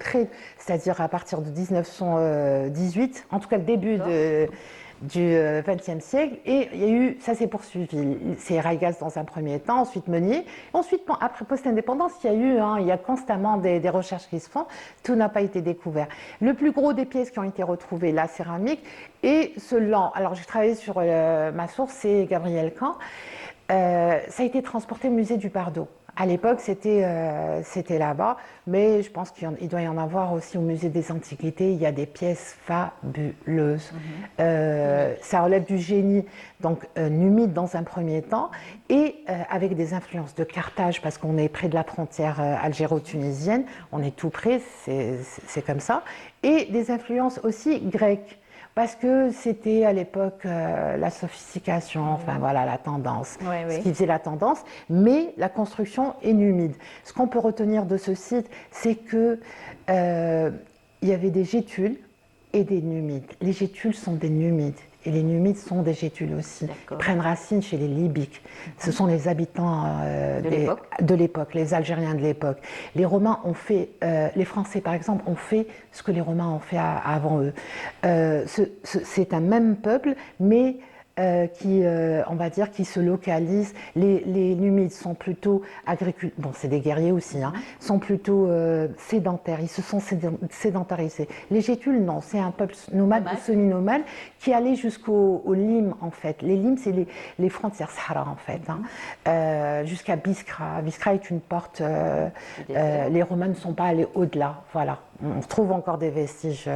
c'est-à-dire à partir de 1918, en tout cas le début du XXe siècle. Et il y a eu, ça s'est poursuivi. C'est Raïgas dans un premier temps, ensuite Meunier. Ensuite, après post-indépendance, il y a constamment des recherches qui se font. Tout n'a pas été découvert. Le plus gros des pièces qui ont été retrouvées, la céramique et ce lent. Alors j'ai travaillé sur ma source, c'est Gabriel Camp. Ça a été transporté au musée du Bardo. À l'époque, c'était là-bas, mais je pense qu'il doit y en avoir aussi au musée des Antiquités. Il y a des pièces fabuleuses. Ça relève du génie, donc numide dans un premier temps, et avec des influences de Carthage, parce qu'on est près de la frontière algéro-tunisienne, on est tout près, c'est comme ça, et des influences aussi grecques. Parce que c'était à l'époque la sophistication, enfin voilà, la tendance, ce qui faisait la tendance, mais la construction est numide. Ce qu'on peut retenir de ce site, c'est que il y avait des gétules et des numides. Les gétules sont des numides. Et les numides sont des gétules aussi. Ils prennent racine chez les Libyques. Ce sont les habitants de l'époque, les Algériens de l'époque. Les Romains ont fait, les Français par exemple, ont fait ce que les Romains ont fait avant eux. C'est un même peuple, mais on va dire, qui se localisent. Les Numides sont plutôt agriculteurs, bon c'est des guerriers aussi, sont plutôt sédentaires, ils se sont sédentarisés. Les Gétules, non, c'est un peuple nomade ou semi-nomade qui allait jusqu'aux limes en fait. Les limes, c'est les frontières Sahara en fait, jusqu'à Biskra. Biskra est une porte, les Romains ne sont pas allés au-delà, voilà. On trouve encore des vestiges.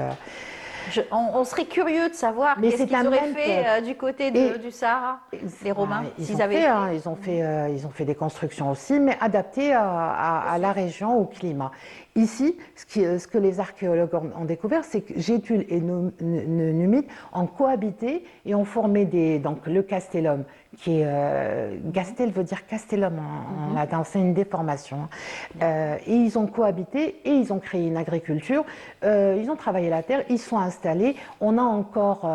On serait curieux de savoir qu'est-ce qu'ils auraient fait du côté du Sahara, les Romains, ils ont fait des constructions aussi, mais adaptées à la région, au climat. Ici, ce que les archéologues ont découvert, c'est que Gétules et Numides ont cohabité et ont formé donc le castellum, qui est Gastel veut dire castellum en latin, c'est une déformation. Et ils ont cohabité et ils ont créé une agriculture. Ils ont travaillé la terre, ils sont installés. On a encore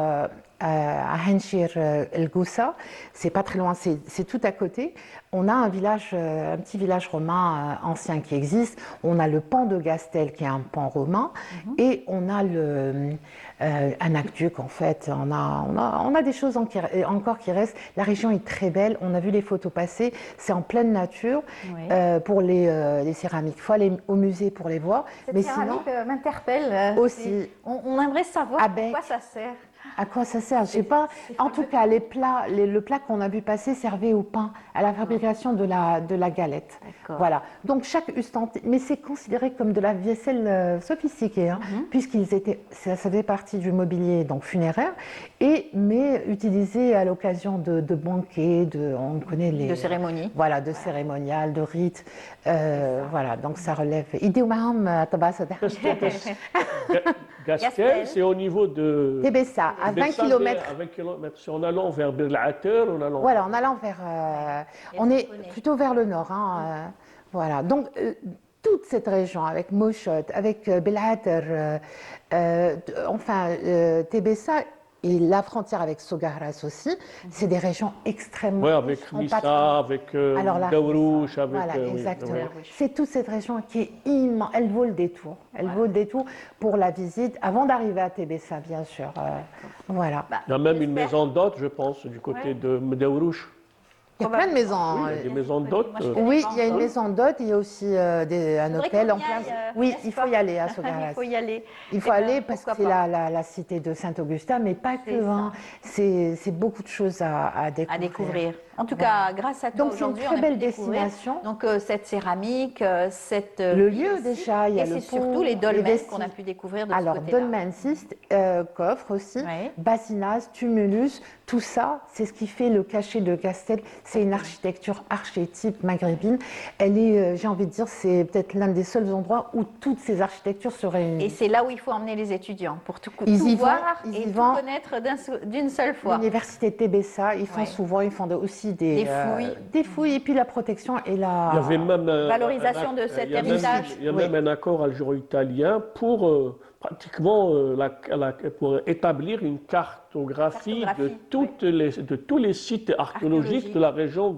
à Henshir El Goussa, c'est pas très loin, c'est tout à côté. On a un petit village romain ancien qui existe. On a le pan de Gastel qui est un pan romain, et on a un aqueduc en fait. On a des choses encore qui restent. La région est très belle. On a vu les photos passer. C'est en pleine nature pour les céramiques. Il faut aller au musée pour les voir. Cette céramique m'interpelle aussi. On aimerait savoir à quoi ça sert. À quoi ça sert? Je sais pas. En tout cas, le plat qu'on a vu passer servait au pain, à la fabrication de la galette. Voilà. Donc chaque ustensile, mais c'est considéré comme de la vaisselle sophistiquée, ça faisait partie du mobilier donc funéraire, mais utilisé à l'occasion de banquets, on connaît de cérémonies. Voilà, de cérémonial, de rites. Voilà. Donc ça relève. Gastel, c'est au niveau de Tébessa, à 20 km. À 20 km. C'est en allant vers Bir el-Ater, Voilà, en allant vers. On est plutôt vers le nord. Voilà. Donc, toute cette région, avec Mochot, avec Bel-Ater, Tébessa, et la frontière avec Sogaras aussi, c'est des régions extrêmement avec Rissa, avec Daourouch, avec... Voilà, exactement. C'est toute cette région qui est immense. Elle vaut le détour. Elle vaut le détour pour la visite, avant d'arriver à Tébessa, bien sûr. Voilà. Il y a même une maison d'hôtes, je pense, du côté de Daourouch. Il y a plein de maisons. Oui, il y a des maisons d'hôtes. Oui, il y a une maison d'hôtes, il y a aussi un hôtel en place. Oui, il faut y aller à Sogaras. Il faut y aller. Il faut aller parce que c'est la cité de Saint-Augustin, mais pas que. C'est beaucoup de choses à découvrir. En tout cas, grâce à toi aujourd'hui, c'est une très belle destination. Donc cette céramique, le lieu déjà, il y a le pont, surtout les dolmens qu'on a pu découvrir de ce côté-là. Alors dolmens, coffre aussi, basinas, tumulus, tout ça, c'est ce qui fait le cachet de Gastel. C'est une architecture archétype maghrébine. Elle est, j'ai envie de dire, c'est peut-être l'un des seuls endroits où toutes ces architectures se réunissent. Et c'est là où il faut emmener les étudiants pour tout voir et tout connaître d'une seule fois. L'université de Tébessa, ils font souvent, ils font aussi des fouilles, et puis la protection et la valorisation de cet héritage. Il y a même un accord algéro-italien pour pratiquement pour établir une cartographie de tous les sites archéologiques de la région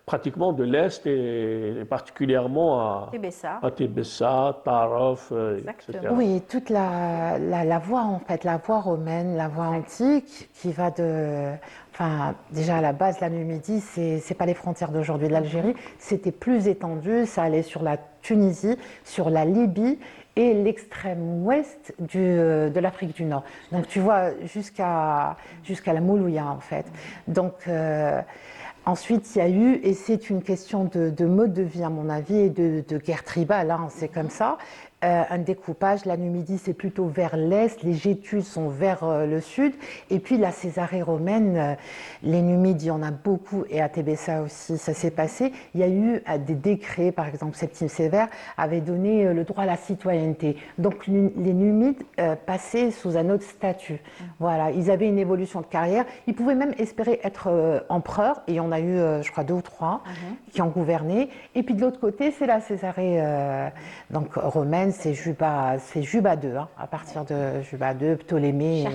pratiquement de l'Est et particulièrement à Tébessa, Tarof, etc. Oui, toute la voie en fait, la voie romaine, la voie antique qui va enfin déjà à la base la Numidie, c'est pas les frontières d'aujourd'hui de l'Algérie, c'était plus étendu, ça allait sur la Tunisie, sur la Libye et l'extrême ouest de l'Afrique du Nord. Donc tu vois jusqu'à la Moulouya en fait. Donc ensuite, il y a eu, et c'est une question de mode de vie à mon avis, et de guerre tribale, hein, c'est comme ça, un découpage. La Numidie, c'est plutôt vers l'est, les Gétules sont vers le sud, et puis la Césarée romaine, les Numides, il y en a beaucoup, et à Tébessa aussi, ça s'est passé. Il y a eu des décrets, par exemple, Septime Sévère avait donné le droit à la citoyenneté. Donc les Numides passaient sous un autre statut. Voilà, ils avaient une évolution de carrière, ils pouvaient même espérer être empereurs, et on a eu, je crois, 2 ou 3 qui ont gouverné. Et puis de l'autre côté, c'est la Césarée donc romaine, c'est Juba II, hein, à partir de Juba II, Ptolémée.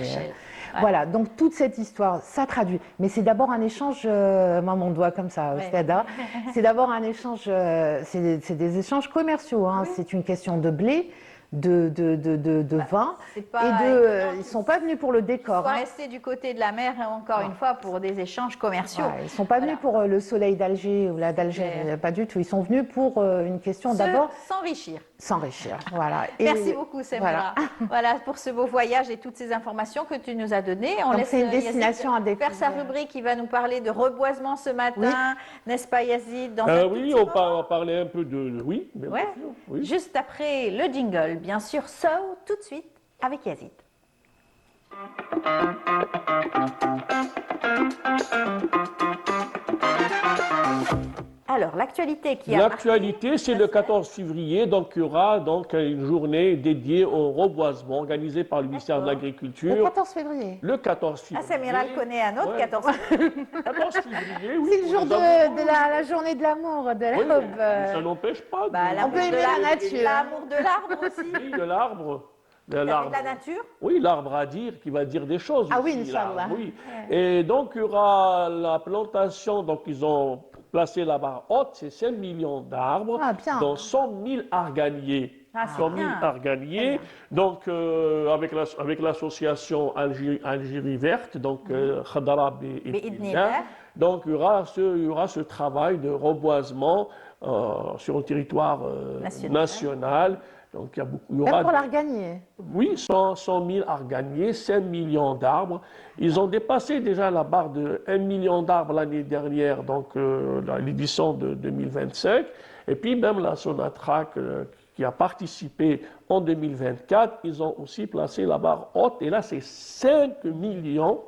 Voilà, donc toute cette histoire, ça traduit. Mais c'est d'abord un échange, moi mon doigt comme ça, c'est d'abord un échange, c'est des échanges commerciaux, hein, c'est une question de blé, de vin, ils ne sont pas venus pour le décor. Ils sont restés du côté de la mer, encore une fois, pour des échanges commerciaux. Ils ne sont pas venus pour le soleil d'Alger ou la d'Alger, pas du tout. Ils sont venus pour une question d'abord... S'enrichir, voilà. Merci beaucoup, Semira. Voilà pour ce beau voyage et toutes ces informations que tu nous as données. On laisse une destination à faire sa rubrique qui va nous parler de reboisement ce matin, n'est-ce pas, Yazid? Oui, on va parler un peu de... Oui, bien sûr. Oui. Juste après le jingle, bien sûr, tout de suite avec Yazid. Alors, l'actualité qui a L'actualité, c'est le 14 février, donc il y aura donc une journée dédiée au reboisement organisée par le ministère de l'Agriculture. Le 14 février. Le 14 février. Samira le connaît un autre 14 février. 14 février, oui. C'est le jour de la journée de l'amour, de l'aube. Ça n'empêche pas. On peut aimer la nature. L'amour de l'arbre aussi. Oui, de l'arbre. De la nature. Oui, l'arbre à dire, qui va dire des choses. Ah aussi, oui, Inch'Allah. Oui. Et donc, il y aura la plantation, donc ils ont placé la barre haute, c'est 5 millions d'arbres, dont 100 000 arganiers. 100 000 arganiers, donc avec l'association Algérie Verte, donc Khadara Bi'idnillah. Donc il y aura ce travail de reboisement sur le territoire national. Donc, il y aura même pour l'arganier. Oui, 100 000 arganiers, 5 millions d'arbres. Ils ont dépassé déjà la barre de 1 million d'arbres l'année dernière, donc l'édition de 2025. Et puis même la Sonatrach qui a participé en 2024, ils ont aussi placé la barre haute. Et là, c'est 5 millions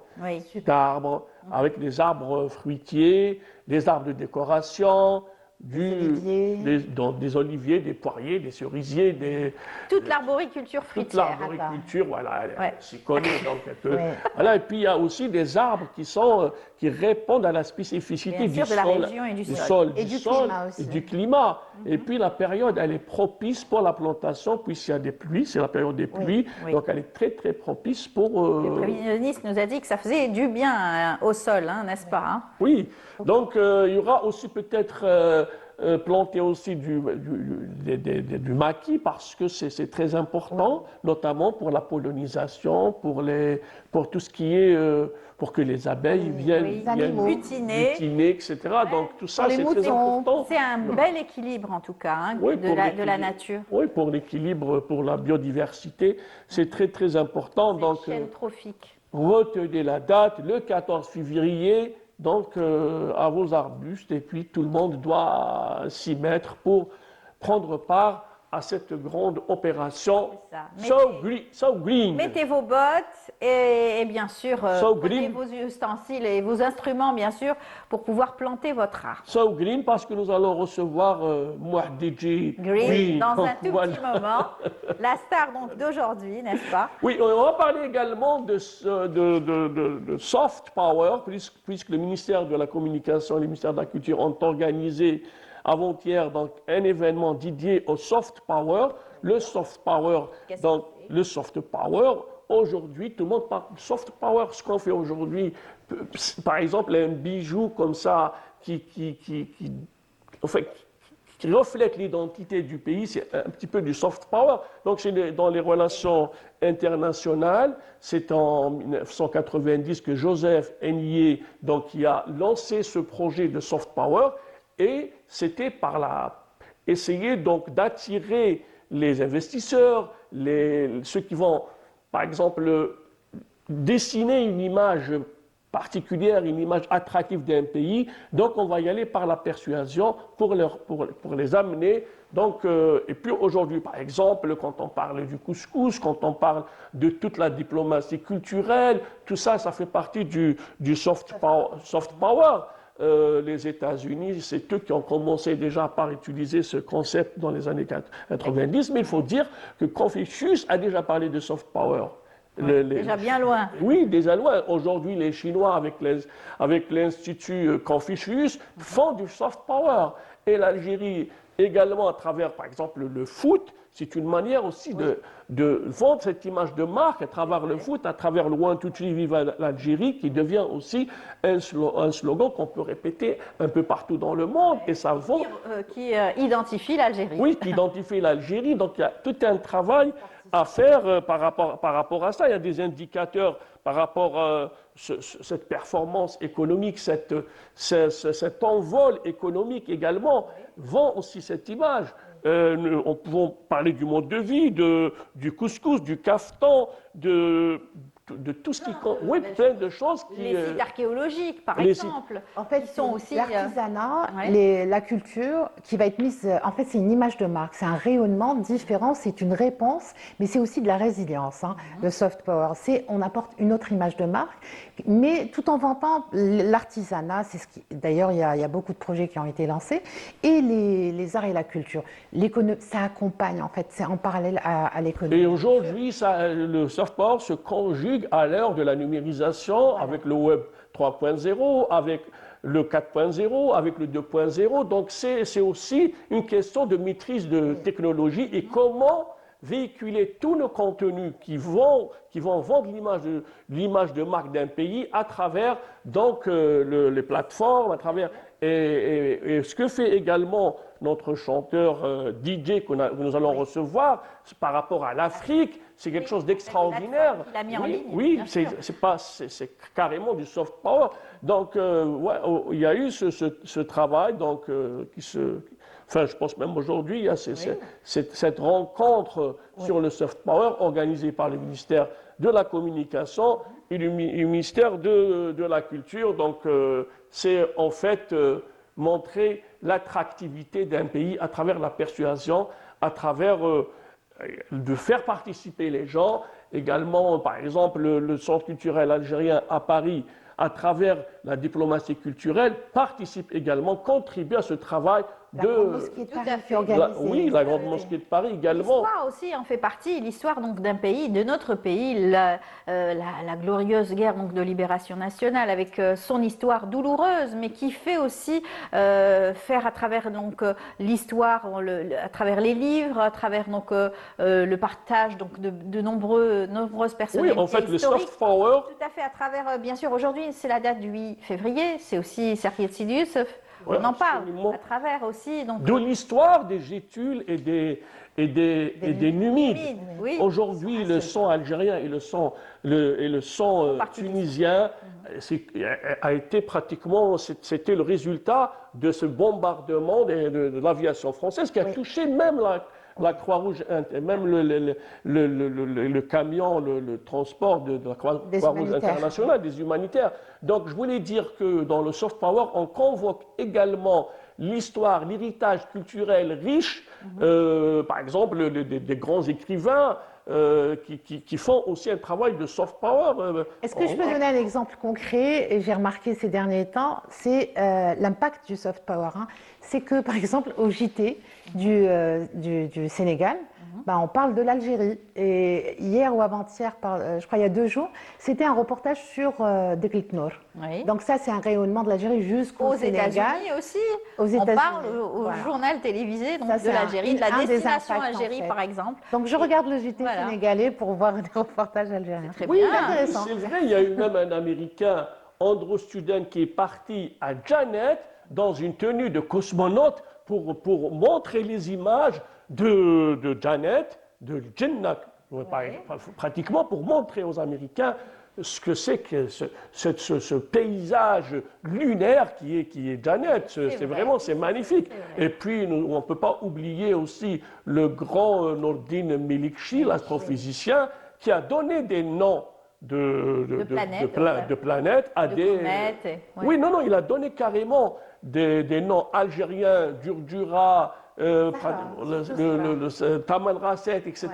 d'arbres, avec des arbres fruitiers, des arbres de décoration, des oliviers, des poiriers, des cerisiers, toute l'arboriculture fruitière. Toute l'arboriculture, voilà, elle s'y connaît donc un peu. Voilà, et puis il y a aussi des arbres qui répondent à la spécificité du sol et du climat. Et puis la période, elle est propice pour la plantation, puisqu'il y a des pluies, c'est la période des pluies, donc elle est très très propice pour... Le prévisionniste nous a dit que ça faisait du bien au sol, hein, n'est-ce pas? Oui, donc il y aura aussi peut-être... planter aussi du maquis parce que c'est très important, notamment pour la pollinisation, pour tout ce qui est, pour que les abeilles viennent butiner, etc. Donc tout ça, c'est très important. C'est un bel équilibre en tout cas de la nature. Oui, pour l'équilibre, pour la biodiversité, c'est très très important. Donc, chaîne trophique. Retenez la date, le 14 février. Donc, à vos arbustes, et puis tout le monde doit s'y mettre pour prendre part à cette grande opération. So green. Mettez vos bottes et bien sûr, prenez vos ustensiles et vos instruments, bien sûr, pour pouvoir planter votre arbre. So green, parce que nous allons recevoir DJ Green dans un tout petit moment. La star d'aujourd'hui, n'est-ce pas? Oui, on va parler également de soft power, puisque le ministère de la Communication et le ministère de la Culture ont organisé avant-hier donc un événement dédié au soft power. Le soft power, donc le soft power, aujourd'hui tout le monde parle de soft power. Ce qu'on fait aujourd'hui, par exemple un bijou comme ça en fait, qui reflète l'identité du pays, c'est un petit peu du soft power. Donc dans les relations internationales, c'est en 1990 que Joseph Hennier donc, qui a lancé ce projet de soft power, et c'était essayer donc d'attirer les investisseurs, ceux qui vont, par exemple, dessiner une image particulière, une image attractive d'un pays. Donc, on va y aller par la persuasion pour les amener. Donc, et puis aujourd'hui, par exemple, quand on parle du couscous, quand on parle de toute la diplomatie culturelle, tout ça, ça fait partie du soft power. Les États-Unis, c'est eux qui ont commencé déjà par utiliser ce concept dans les années 90, mais il faut dire que Confucius a déjà parlé de soft power. Déjà bien loin. Oui, déjà loin. Aujourd'hui, les Chinois, avec l'Institut Confucius, font du soft power. Et l'Algérie, également, à travers, par exemple, le foot, c'est une manière aussi de vendre cette image de marque à travers le foot, à travers le One, Two, Three, Viva l'Algérie, qui devient aussi un slogan qu'on peut répéter un peu partout dans le monde. Et ça vend. Qui identifie l'Algérie. Oui, qui identifie l'Algérie. Donc, il y a tout un travail à faire par rapport à ça. Il y a des indicateurs par rapport à cette performance économique, cet envol économique également, vend aussi cette image. On peut parler du mode de vie, du couscous, du caftan, de tout ce qui compte. Oui, plein de choses qui... Les sites archéologiques, par exemple. En fait, ils sont aussi... l'artisanat, la culture qui va être mise... En fait, c'est une image de marque, c'est un rayonnement différent, c'est une réponse, mais c'est aussi de la résilience, le soft power. On apporte une autre image de marque, mais tout en vantant l'artisanat, d'ailleurs, il y a beaucoup de projets qui ont été lancés, et les arts et la culture. Ça accompagne, en fait, c'est en parallèle à l'économie. Et aujourd'hui, le soft power se conjugue à l'heure de la numérisation, avec le web 3.0, avec le 4.0, avec le 2.0. Donc c'est aussi une question de maîtrise de technologie et comment véhiculer tous nos contenus qui vont vendre l'image de marque d'un pays à travers donc les plateformes, à travers et ce que fait également notre chanteur DJ que nous allons recevoir par rapport à l'Afrique, c'est quelque chose d'extraordinaire. Il a mis en ligne. Oui, c'est carrément du soft power. Donc, il y a eu ce travail donc, enfin, je pense même aujourd'hui, il y a cette rencontre sur le soft power organisée par le ministère de la Communication et le ministère de la Culture. Donc, c'est en fait montrer l'attractivité d'un pays à travers la persuasion, à travers de faire participer les gens. Également, par exemple, le Centre culturel algérien à Paris, à travers la diplomatie culturelle, participe également, contribue à ce travail La Grande Mosquée de Paris qui organise. Oui, la Grande Mosquée de Paris également. L'histoire aussi en fait partie, l'histoire donc d'un pays, de notre pays, la glorieuse guerre donc de libération nationale avec son histoire douloureuse, mais qui fait aussi faire à travers donc l'histoire, à travers les livres, à travers donc le partage donc de nombreuses personnalités. Oui, en fait, le soft power. Tout à fait, à travers, bien sûr, aujourd'hui c'est la date du 8 février, c'est aussi Serhiet Sidi Youssef. On en parle à travers aussi. Donc, de l'histoire des Gétules et des Numides. Oui. Aujourd'hui, le son algérien et le son tunisien a été pratiquement, c'était le résultat de ce bombardement de l'aviation française qui a touché même la Croix-Rouge, même le camion, le transport de la Croix-Rouge internationale, des humanitaires. Donc je voulais dire que dans le soft power, on convoque également l'histoire, l'héritage culturel riche, par exemple des grands écrivains qui font aussi un travail de soft power. Est-ce que je peux donner un exemple concret, et j'ai remarqué ces derniers temps, c'est l'impact du soft power. C'est que, par exemple, au JT du Sénégal, on parle de l'Algérie. Et hier ou avant-hier, je crois il y a 2 jours, c'était un reportage sur Déclic Nord. Oui. Donc ça, c'est un rayonnement de l'Algérie jusqu'au Aux Sénégal. États-Unis aussi. Aux On États-Unis, parle au voilà. journal télévisé donc, Ça, de c'est l'Algérie, de la un des destination impacts, en Algérie fait. par exemple. Donc je regarde le JT Voilà. sénégalais pour voir des reportages algériens. Très Oui, bien. intéressant. c'est vrai, il y a eu même un Américain, Andrew Student, qui est parti à Janet dans une tenue de cosmonaute pour montrer les images de Janet, de Jinnah, pratiquement pour montrer aux Américains ce que c'est que ce paysage lunaire qui est Janet. C'est vraiment, c'est magnifique. Et puis, on ne peut pas oublier aussi le grand Nordine Melikchi, l'astrophysicien, qui a donné des noms de planètes à des... comètes, Oui, non, il a donné carrément des noms algériens, Durdura, Taman Rasset, etc.,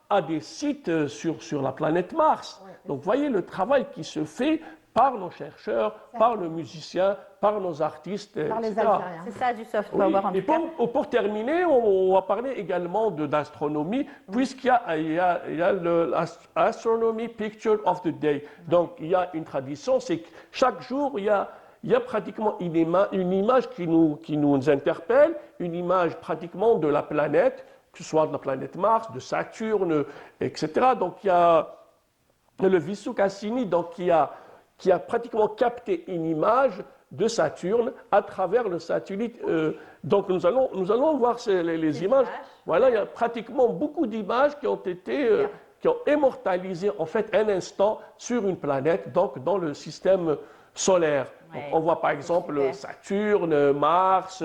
à des sites sur la planète Mars. Donc, vous voyez le travail qui se fait par nos chercheurs, par nos musiciens, par nos artistes, Par les etc. Algériens. C'est ça du soft Oui, power en et tout cas. pour terminer, on va parler également d'astronomie, puisqu'il y a l'Astronomy Picture of the Day. Donc, il y a une tradition, c'est que chaque jour, il y a pratiquement une image qui nous interpelle, une image pratiquement de la planète, que ce soit de la planète Mars, de Saturne, etc. Donc, il y a le Vissou Cassini, donc, qui a pratiquement capté une image de Saturne à travers le satellite. Donc nous allons voir les images. Voilà, il y a pratiquement beaucoup d'images qui ont été, qui ont immortalisé en fait un instant sur une planète, donc dans le système solaire. Donc, on voit par exemple Saturne, Mars,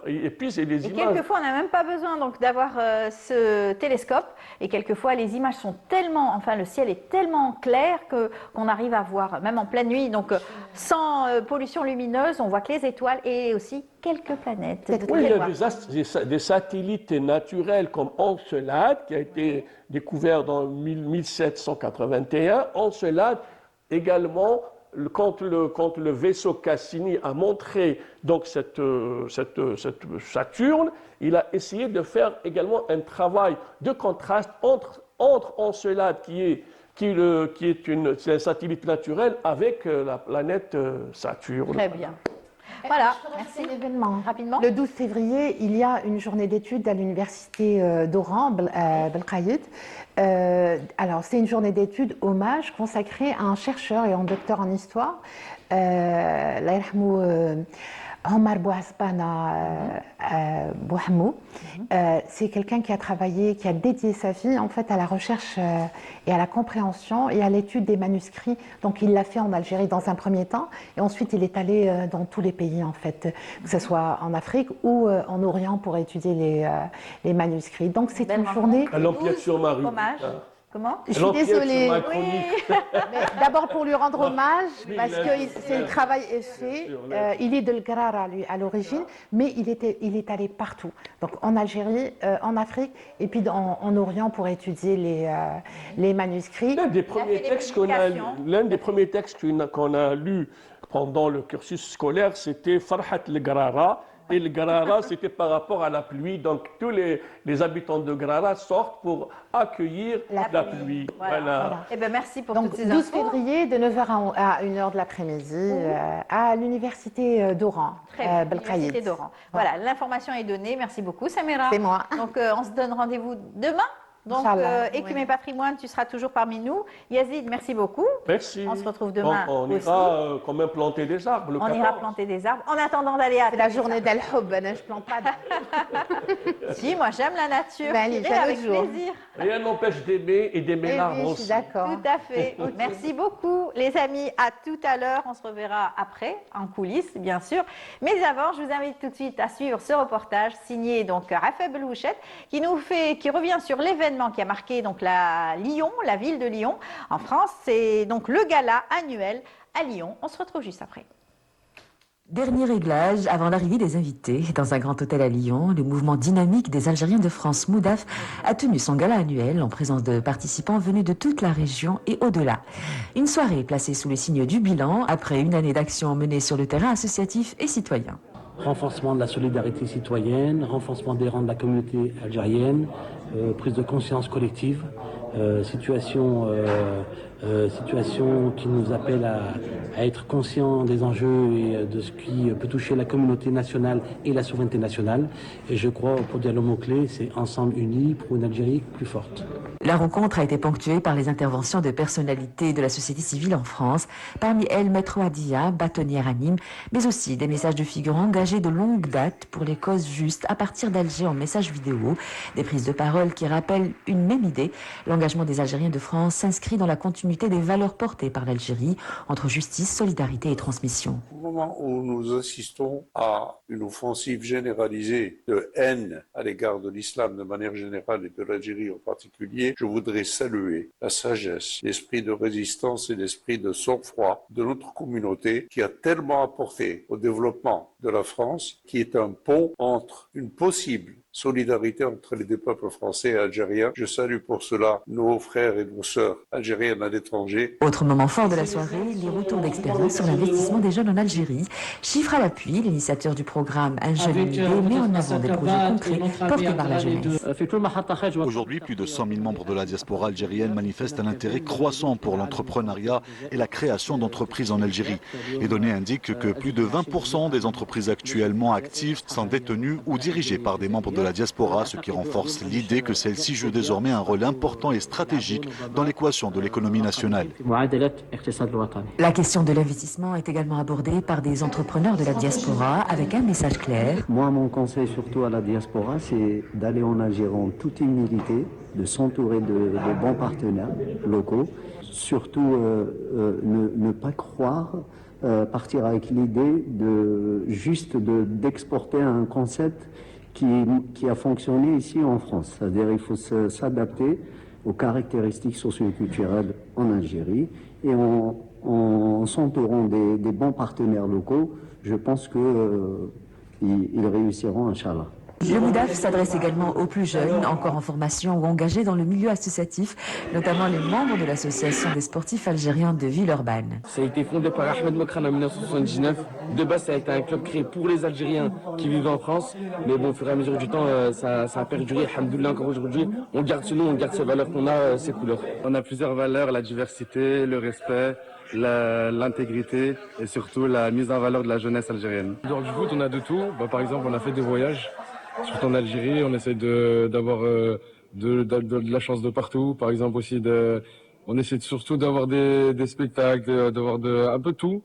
et puis c'est des Et images. quelquefois, on n'a même pas besoin donc d'avoir ce télescope. Et quelquefois, les images sont tellement, enfin, le ciel est tellement clair qu'on arrive à voir, même en pleine nuit, donc sans pollution lumineuse, on voit que les étoiles et aussi quelques planètes. Oui, il y a des satellites naturels comme Encelade, qui a été découvert dans 1781. Encelade également. Quand le vaisseau Cassini a montré donc cette Saturne, il a essayé de faire également un travail de contraste entre Encelade, qui est un satellite naturel, avec la planète Saturne. Très bien. Voilà, merci. L'événement. Rapidement. Le 12 février, il y a une journée d'études à l'université d'Oran, Belkhaïd. Alors, c'est une journée d'études hommage consacrée à un chercheur et un docteur en histoire, Allah yarhamou, Omar Bouhaspana Bouhamou. C'est quelqu'un qui a travaillé, qui a dédié sa vie en fait à la recherche et à la compréhension et à l'étude des manuscrits. Donc il l'a fait en Algérie dans un premier temps et ensuite il est allé dans tous les pays en fait, que ce soit en Afrique ou en Orient pour étudier les manuscrits. Donc c'est une journée... À l'Empire-sur-Marie. Hommage. Comment? Je suis désolée. Oui. D'abord pour lui rendre hommage, Oui, parce que c'est le travail est fait. Il est de l'Grara lui à l'origine, mais il est allé partout. Donc en Algérie, en Afrique, et puis en Orient pour étudier les manuscrits. L'un des premiers textes qu'on a lu pendant le cursus scolaire, c'était Farhat al-Grara. Et le Grara, c'était par rapport à la pluie. Donc, tous les habitants de Grara sortent pour accueillir la pluie. Voilà. Eh bien, merci pour Donc, toutes ces 12 infos. février, de 9h à 1h de l'après-midi, à l'université d'Oran, Très bien, Belkhaïd. l'université d'Oran. Voilà, l'information est donnée. Merci beaucoup, Samira. C'est moi. Donc, on se donne rendez-vous demain. Donc, Écume et Patrimoine, tu seras toujours parmi nous. Yazid, merci beaucoup. Merci. On se retrouve demain. On aussi. ira quand même planter des arbres. Le On 14. ira planter des arbres. En attendant d'aller à... C'est la journée d'Al-Houb, je plante pas Si, moi j'aime la nature. Ben, allez, J'irai j'aime avec le jour. plaisir. Rien n'empêche d'aimer et d'aimer l'arbre Je suis aussi. d'accord. Tout à fait. Merci beaucoup, les amis. À tout à l'heure. On se reverra après, en coulisses, bien sûr. Mais avant, je vous invite tout de suite à suivre ce reportage signé donc Rafah Belouchet, qui revient sur l'événement qui a marqué donc la ville de Lyon, en France. C'est donc le gala annuel à Lyon. On se retrouve juste après. Dernier réglage avant l'arrivée des invités. Dans un grand hôtel à Lyon, le mouvement dynamique des Algériens de France, Moudaf, a tenu son gala annuel en présence de participants venus de toute la région et au-delà. Une soirée placée sous le signe du bilan après une année d'action menée sur le terrain associatif et citoyen. Renforcement de la solidarité citoyenne, renforcement des rangs de la communauté algérienne, prise de conscience collective, situation situation qui nous appelle à être conscients des enjeux et de ce qui peut toucher la communauté nationale et la souveraineté nationale. Et je crois, pour dire le mot-clé, c'est ensemble unis pour une Algérie plus forte. La rencontre a été ponctuée par les interventions de personnalités de la société civile en France, parmi elles Maître Ouadia, bâtonnière à Nîmes, mais aussi des messages de figurants engagés de longue date pour les causes justes à partir d'Alger en messages vidéo, des prises de parole qui rappellent une même idée. L'engagement des Algériens de France s'inscrit dans la continuité des valeurs portées par l'Algérie entre justice, solidarité et transmission. Au moment où nous assistons à une offensive généralisée de haine à l'égard de l'islam de manière générale et de l'Algérie en particulier, je voudrais saluer la sagesse, l'esprit de résistance et l'esprit de sang-froid de notre communauté qui a tellement apporté au développement de la France, qui est un pont entre une possible solidarité entre les deux peuples français et algériens. Je salue pour cela nos frères et nos sœurs algériennes à l'étranger. Autre moment fort de la soirée, les retours d'expérience sur l'investissement des jeunes en Algérie. Chiffre à l'appui, l'initiateur du programme Un jeune une idée met en avant des projets concrets portés par la jeunesse. Aujourd'hui, plus de 100 000 membres de la diaspora algérienne manifestent un intérêt croissant pour l'entrepreneuriat et la création d'entreprises en Algérie. Les données indiquent que plus de 20% des entreprises actuellement actives sont détenues ou dirigées par des membres de la diaspora, ce qui renforce l'idée que celle-ci joue désormais un rôle important et stratégique dans l'équation de l'économie nationale. La question de l'investissement est également abordée par des entrepreneurs de la diaspora avec un message clair. Moi, mon conseil surtout à la diaspora, c'est d'aller en Algérie en toute humilité, de s'entourer de bons partenaires locaux, surtout ne pas croire partir avec l'idée d'exporter un concept qui a fonctionné ici en France. C'est-à-dire qu'il faut s'adapter aux caractéristiques socio-culturelles en Algérie et en s'entourant des bons partenaires locaux, je pense qu'ils réussiront, Inch'Allah. Le MOUDAF s'adresse également aux plus jeunes, encore en formation ou engagés dans le milieu associatif, notamment les membres de l'association des sportifs algériens de Villeurbanne. Ça a été fondé par Ahmed Mokran en 1979. De base, ça a été un club créé pour les Algériens qui vivaient en France. Mais bon, au fur et à mesure du temps, ça a perduré. Alhamdoulilah, encore aujourd'hui, on garde ce nom, on garde ces valeurs qu'on a, ces couleurs. On a plusieurs valeurs, la diversité, le respect, l'intégrité et surtout la mise en valeur de la jeunesse algérienne. Dans du foot, on a de tout. Par exemple, on a fait des voyages. Surtout en Algérie, on essaie d'avoir de la chance de partout. Par exemple aussi, on essaie surtout d'avoir des spectacles, d'avoir un peu tout.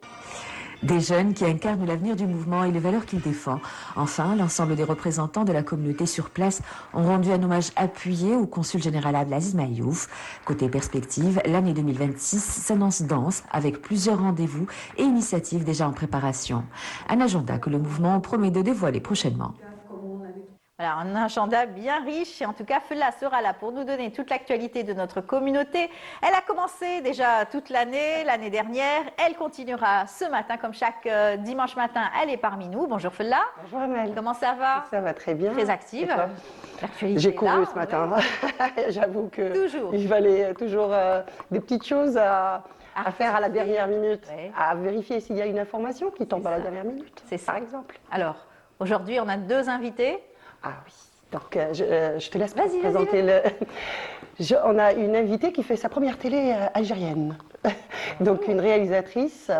Des jeunes qui incarnent l'avenir du mouvement et les valeurs qu'il défend. Enfin, l'ensemble des représentants de la communauté sur place ont rendu un hommage appuyé au consul général Abdelaziz Maïouf. Côté perspective, l'année 2026 s'annonce dense avec plusieurs rendez-vous et initiatives déjà en préparation. Un agenda que le mouvement promet de dévoiler prochainement. Voilà, un agenda bien riche et en tout cas Fella sera là pour nous donner toute l'actualité de notre communauté. Elle a commencé déjà toute l'année dernière, elle continuera ce matin comme chaque dimanche matin, elle est parmi nous. Bonjour Fella. Bonjour Amel. Comment ça va? Ça va très bien. Très active. J'ai couru ce matin, j'avoue que il fallait toujours des petites choses à faire à la dernière minute, à vérifier s'il y a une information qui tombe à la dernière minute, par exemple. Alors, aujourd'hui on a deux invités. Ah oui, donc je te laisse présenter on a une invitée qui fait sa première télé algérienne, donc une réalisatrice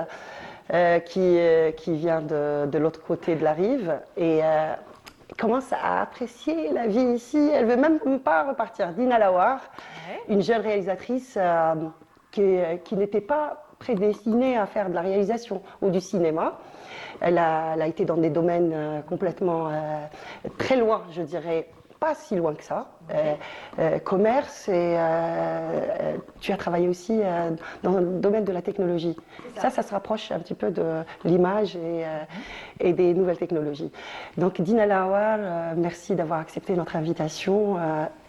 qui vient de l'autre côté de la rive et commence à apprécier la vie ici. Elle ne veut même pas repartir. Dina Lawar, une jeune réalisatrice qui n'était pas prédestinée à faire de la réalisation ou du cinéma. Elle a été dans des domaines complètement très loin, je dirais, pas si loin que ça. Commerce et tu as travaillé aussi dans le domaine de la technologie. Ça se rapproche un petit peu de l'image et des nouvelles technologies. Donc Dina Lawar, merci d'avoir accepté notre invitation.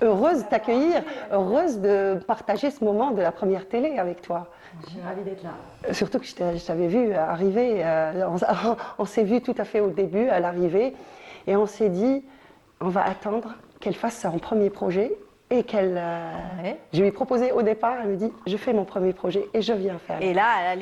Heureuse de t'accueillir, heureuse de partager ce moment de la première télé avec toi. Je suis ravie d'être là. Surtout que je t'avais vu arriver, on s'est vu tout à fait au début, à l'arrivée, et on s'est dit, on va attendre qu'elle fasse son premier projet, et je lui ai proposé au départ, elle me dit je fais mon premier projet et je viens faire. Et là,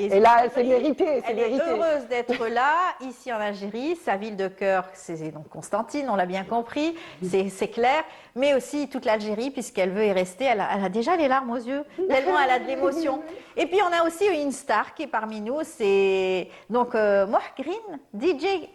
c'est mérité. Elle est heureuse d'être là, ici en Algérie. Sa ville de cœur, c'est donc Constantine, on l'a bien compris, c'est clair. Mais aussi toute l'Algérie, puisqu'elle veut y rester. Elle a déjà les larmes aux yeux, tellement elle a de l'émotion. Et puis on a aussi une star qui est parmi nous, c'est donc Moh Green, DJ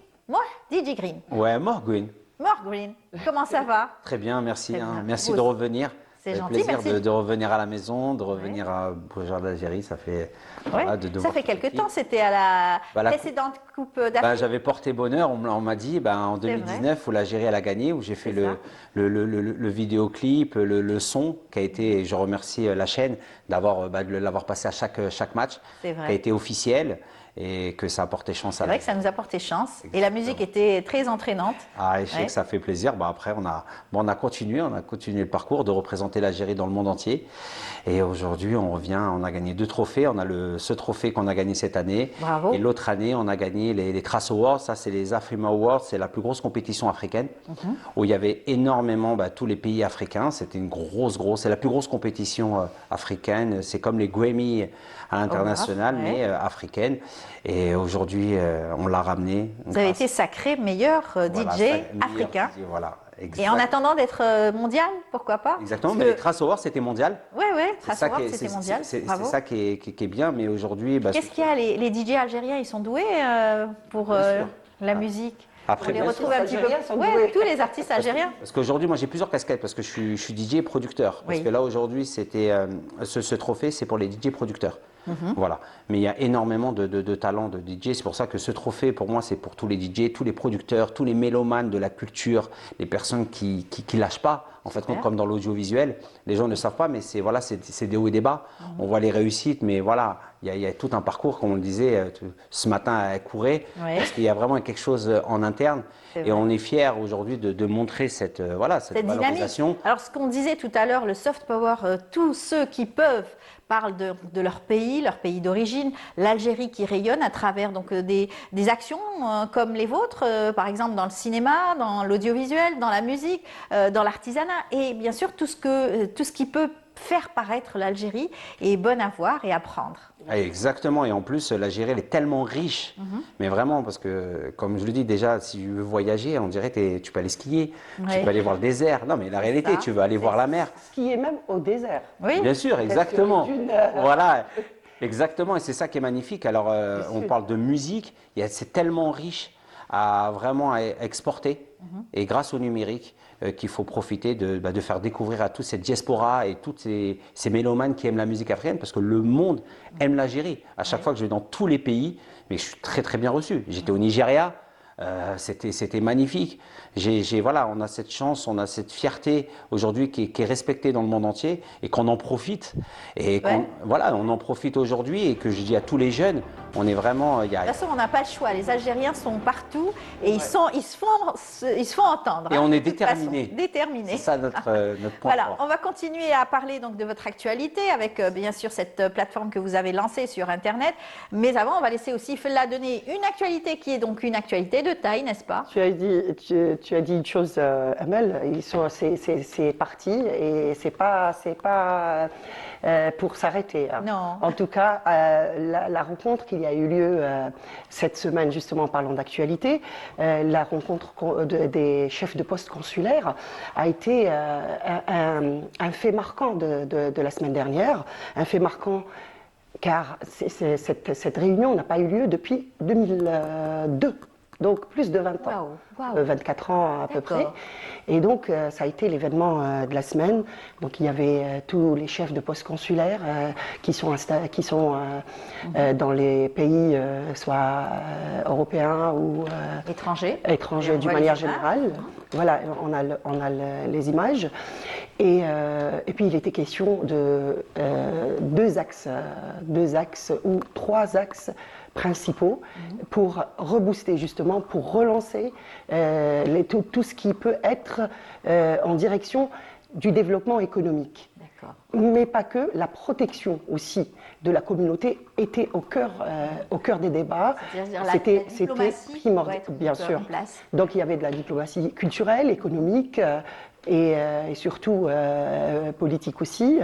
Green. Ouais, Moh Green. Moh Green, comment ça va? Très bien, merci. Très bien. Merci de revenir. C'est gentil, plaisir merci. de revenir à la maison, de revenir à Bourgeois d'Algérie. Ça fait, voilà, ça fait quelques temps, c'était à la précédente Coupe d'Afrique. J'avais porté bonheur, on m'a dit en 2019 où l'Algérie elle a gagné, où j'ai fait le vidéoclip, le son qui a été, et je remercie la chaîne de l'avoir passé à chaque match, qui a été officiel. Et que ça a porté chance à C'est vrai que ça nous a porté chance. Et la musique était très entraînante. Ah, je sais que ça fait plaisir. Après, on a continué le parcours de représenter l'Algérie dans le monde entier. Et aujourd'hui, on revient, on a gagné 2 trophées. On a ce trophée qu'on a gagné cette année. Bravo. Et l'autre année, on a gagné les Trace Awards. Ça, c'est les Afrima Awards. C'est la plus grosse compétition africaine où il y avait énormément tous les pays africains. C'était une c'est la plus grosse compétition africaine. C'est comme les Grammy à l'international, mais africaine. Et aujourd'hui, on l'a ramené. Vous avez été sacré meilleur DJ africain. Voilà, et en attendant d'être mondial, pourquoi pas? Exactement, mais les Trace Awards, c'était mondial. Oui, Trace Awards, c'était mondial. C'est ça qui est bien, mais aujourd'hui... Qu'est-ce qu'il y a? Les DJ algériens, ils sont doués pour la musique? Après, on les retrouve un petit peu. Oui, tous les artistes algériens. Parce qu'aujourd'hui, moi, j'ai plusieurs casquettes parce que je suis DJ et producteur. Parce que là, aujourd'hui, c'était ce trophée, c'est pour les DJ producteurs. Voilà. Mais il y a énormément de talents de DJ. C'est pour ça que ce trophée, pour moi, c'est pour tous les DJ, tous les producteurs, tous les mélomanes de la culture, les personnes qui lâchent pas. En fait, comme dans l'audiovisuel, les gens ne savent pas, mais c'est des hauts et des bas. On voit les réussites, mais voilà, il y a tout un parcours, comme on le disait ce matin, elle courait, parce qu'il y a vraiment quelque chose en interne. Et on est fiers aujourd'hui de montrer cette valorisation. Dynamique. Alors, ce qu'on disait tout à l'heure, le soft power, tous ceux qui peuvent parlent de leur pays d'origine, l'Algérie qui rayonne à travers donc, des actions comme les vôtres, par exemple dans le cinéma, dans l'audiovisuel, dans la musique, dans l'artisanat, et bien sûr tout ce qui peut faire paraître l'Algérie est bon à voir et à prendre. Exactement, et en plus l'Algérie elle est tellement riche, mais vraiment parce que comme je le dis déjà, si tu veux voyager, on dirait tu peux aller skier, tu peux aller voir le désert. Non mais la réalité, tu veux aller voir la mer. Skier même au désert. Oui. Bien sûr, exactement. Voilà, exactement, et c'est ça qui est magnifique. Alors on parle de musique, c'est tellement riche à vraiment exporter, et grâce au numérique, qu'il faut profiter de faire découvrir à toute cette diaspora et toutes ces mélomanes qui aiment la musique africaine, parce que le monde aime l'Algérie. À chaque fois que je vais dans tous les pays, mais je suis très très bien reçu. J'étais au Nigeria, c'était magnifique. Voilà, on a cette chance, on a cette fierté aujourd'hui qui est respectée dans le monde entier et qu'on en profite. Et voilà, on en profite aujourd'hui et que je dis à tous les jeunes, on est vraiment... De toute façon, on n'a pas le choix. Les Algériens sont partout et ils se font entendre. Et on est déterminés. Déterminés. C'est ça notre point voilà, fort. on va continuer à parler donc, de votre actualité avec bien sûr cette plateforme que vous avez lancée sur Internet. Mais avant, on va laisser aussi Fella donner une actualité qui est donc une actualité de taille, n'est-ce pas? Tu as dit une chose, Amel, c'est parti et c'est pas pour s'arrêter. Non. En tout cas, la rencontre qu'il y a eu lieu cette semaine, justement en parlant d'actualité, la rencontre des chefs de poste consulaires a été un fait marquant de la semaine dernière, un fait marquant car cette réunion n'a pas eu lieu depuis 2002. Donc plus de 20 ans, 24 ans à peu près. Et donc ça a été l'événement de la semaine. Donc il y avait tous les chefs de poste consulaires qui sont dans les pays soit européens ou étrangers d'une manière générale. Voilà, on a les images. Et puis il était question de deux axes ou 3 axes principaux pour rebooster justement, pour relancer tout ce qui peut être en direction du développement économique. mais pas que, la protection aussi de la communauté était au cœur des débats. C'était primordial, bien sûr. Donc il y avait de la diplomatie culturelle, économique et surtout politique aussi.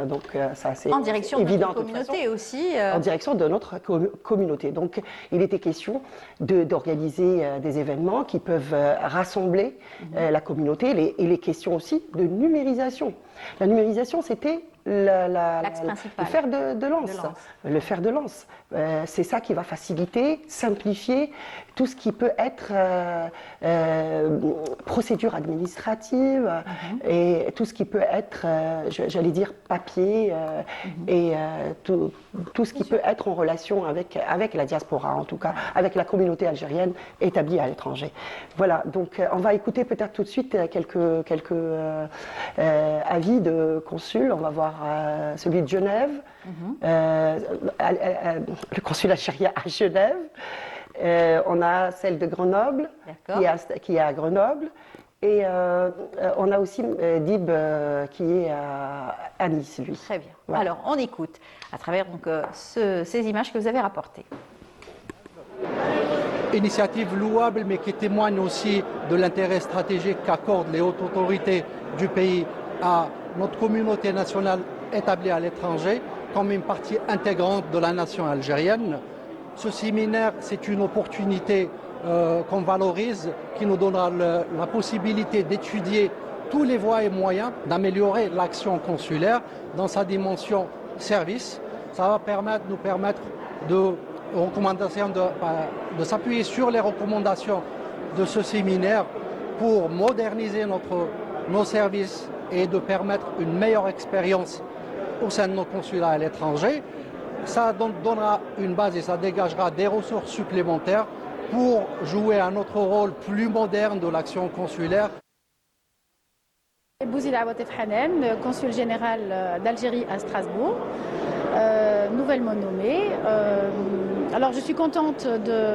Donc ça c'est en direction évident, de notre communauté aussi. En direction de notre communauté. Donc il était question d'organiser des événements qui peuvent rassembler la communauté et les questions aussi de numérisation. La numérisation, c'était le fer de lance. Le fer de lance. C'est ça qui va faciliter, simplifier tout ce qui peut être procédure administrative et tout ce qui peut être, j'allais dire, papier et tout ce qui peut être en relation avec la diaspora, en tout cas, avec la communauté algérienne établie à l'étranger. Voilà, donc on va écouter peut-être tout de suite quelques avis de consuls. On va voir celui de Genève, le consul algérien à Genève. On a celle de Grenoble, qui est à Grenoble. Et on a aussi Dib qui est à Nice, lui. Très bien. Voilà. Alors, on écoute à travers donc, ces images que vous avez rapportées. Initiative louable, mais qui témoigne aussi de l'intérêt stratégique qu'accordent les hautes autorités du pays à notre communauté nationale établie à l'étranger comme une partie intégrante de la nation algérienne. Ce séminaire, c'est une opportunité qu'on valorise, qui nous donnera la possibilité d'étudier tous les voies et moyens d'améliorer l'action consulaire dans sa dimension service. Ça va nous permettre de s'appuyer sur les recommandations de ce séminaire pour moderniser nos services et de permettre une meilleure expérience au sein de nos consulats à l'étranger. Ça donnera une base et ça dégagera des ressources supplémentaires pour jouer un autre rôle plus moderne de l'action consulaire. Bouzid Aouatef Hanen, consul général d'Algérie à Strasbourg, nouvellement nommé. Alors je suis contente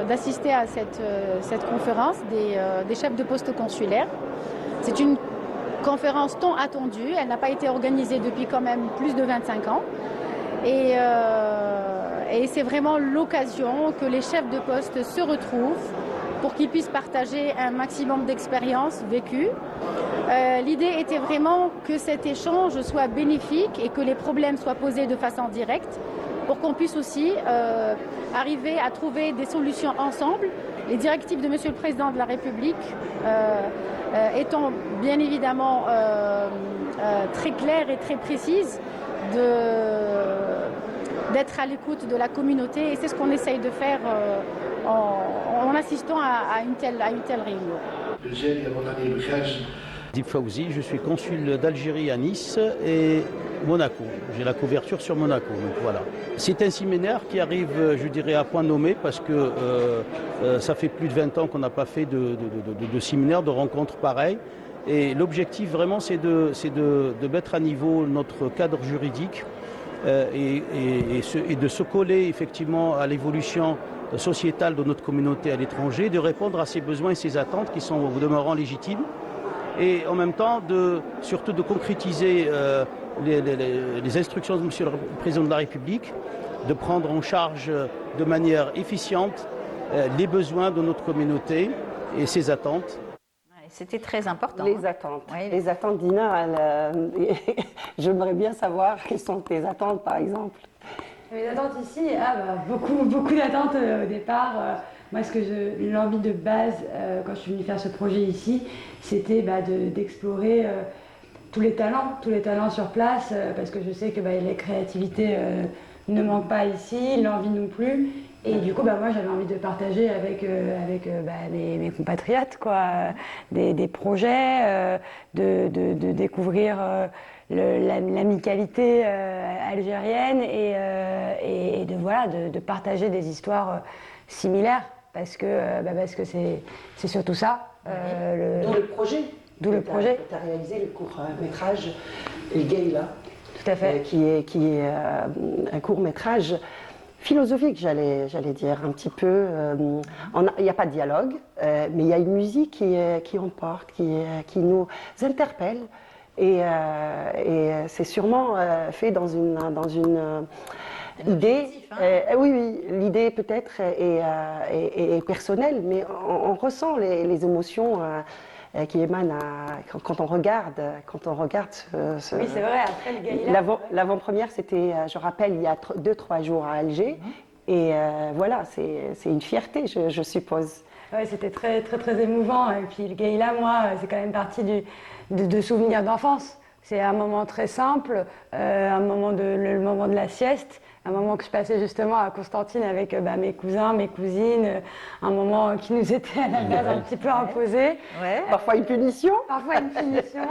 d'assister à cette conférence des chefs de poste consulaires. C'est une conférence tant attendue, elle n'a pas été organisée depuis quand même plus de 25 ans. Et c'est vraiment l'occasion que les chefs de poste se retrouvent pour qu'ils puissent partager un maximum d'expériences vécues. L'idée était vraiment que cet échange soit bénéfique et que les problèmes soient posés de façon directe pour qu'on puisse aussi arriver à trouver des solutions ensemble. Les directives de Monsieur le Président de la République étant bien évidemment très claires et très précises, d'être à l'écoute de la communauté et c'est ce qu'on essaye de faire en assistant à une telle réunion. Dib Fawzi, je suis consul d'Algérie à Nice et Monaco. J'ai la couverture sur Monaco, donc voilà. C'est un séminaire qui arrive, je dirais, à point nommé parce que ça fait plus de 20 ans qu'on n'a pas fait de séminaire, de rencontres pareilles. Et l'objectif vraiment, c'est de mettre à niveau notre cadre juridique et de se coller effectivement à l'évolution sociétale de notre communauté à l'étranger, de répondre à ses besoins et ses attentes qui sont au demeurant légitimes. Et en même temps, surtout de concrétiser les instructions de Monsieur le Président de la République, de prendre en charge de manière efficiente les besoins de notre communauté et ses attentes. C'était très important. Les attentes. Oui. Les attentes, Dina, j'aimerais bien savoir quelles sont tes attentes, par exemple. Les attentes ici, beaucoup d'attentes au départ. Moi, l'envie de base, quand je suis venue faire ce projet ici, c'était d'explorer tous les talents sur place, parce que je sais que les créativités ne manquent pas ici, l'envie non plus. Et du coup, moi, j'avais envie de partager avec mes compatriotes des projets, de découvrir l'amicalité algérienne et de partager des histoires similaires parce que c'est surtout ça. D'où le projet. D'où le projet. Tu as réalisé le court-métrage El Gaïla. Tout à fait. Qui est un court-métrage philosophique, j'allais dire, un petit peu. Il n'y a pas de dialogue, mais il y a une musique qui emporte, qui nous interpelle Et c'est sûrement fait dans une idée. Oui, l'idée peut-être est personnelle, mais on ressent les émotions qui émanent quand on regarde ce. Oui, c'est vrai. Après le Gaïla. L'avant-première, c'était, je rappelle, il y a 2-3 jours à Alger. Et voilà, c'est une fierté, je suppose. Oui, c'était très, très, très émouvant. Et puis le Gaïla, moi, c'est quand même partie de souvenirs d'enfance. C'est un moment très simple, le moment de la sieste, un moment que je passais justement à Constantine avec mes cousins, mes cousines, un moment qui nous était à la base un petit peu imposé. Ouais. Parfois une punition. Parfois une punition.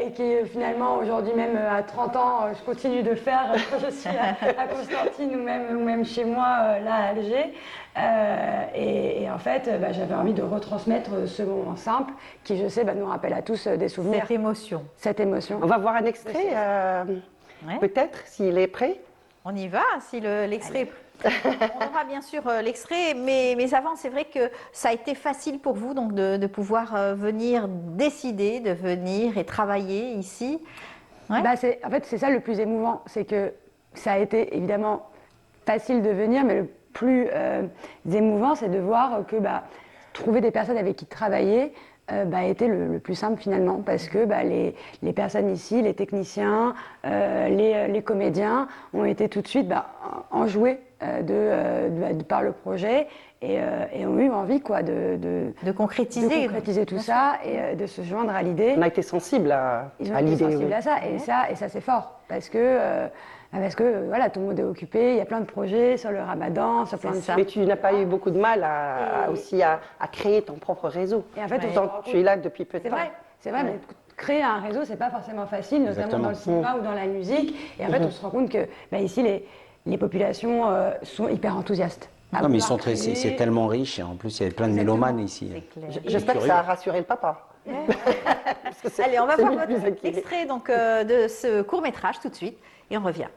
Et qui finalement aujourd'hui même à 30 ans je continue de faire quand je suis à Constantine ou même chez moi là à Alger et en fait j'avais envie de retransmettre ce moment simple qui je sais nous rappelle à tous des souvenirs. Cette émotion. On va voir un extrait peut-être s'il est prêt. On y va si l'extrait est prêt. On aura bien sûr l'extrait, mais avant, c'est vrai que ça a été facile pour vous donc de pouvoir venir décider, de venir et travailler ici. Ouais. En fait, c'est ça le plus émouvant, c'est que ça a été évidemment facile de venir, mais le plus émouvant, c'est de voir que trouver des personnes avec qui travailler était le plus simple finalement, parce que les personnes ici, les techniciens, les comédiens ont été tout de suite enjoués par le projet et ont eu envie de concrétiser tout ça et de se joindre à l'idée. On a été sensible à l'idée. Ils ont été sensibles à ça, et ça c'est fort, parce que voilà, tout le monde est occupé, il y a plein de projets sur le Ramadan, sur plein de choses. Mais tu n'as pas eu beaucoup de mal aussi à créer ton propre réseau. Et en fait, tu es là depuis peu de temps. C'est vrai, mais créer un réseau, c'est pas forcément facile, notamment dans le cinéma ou dans la musique. Et en fait, on se rend compte que ici, les populations sont hyper enthousiastes. Non, mais c'est tellement riche, et en plus, il y a plein de mélomanes ici. J'espère que ça a rassuré le papa. Allez, on va voir votre extrait donc, de ce court-métrage tout de suite, et on revient.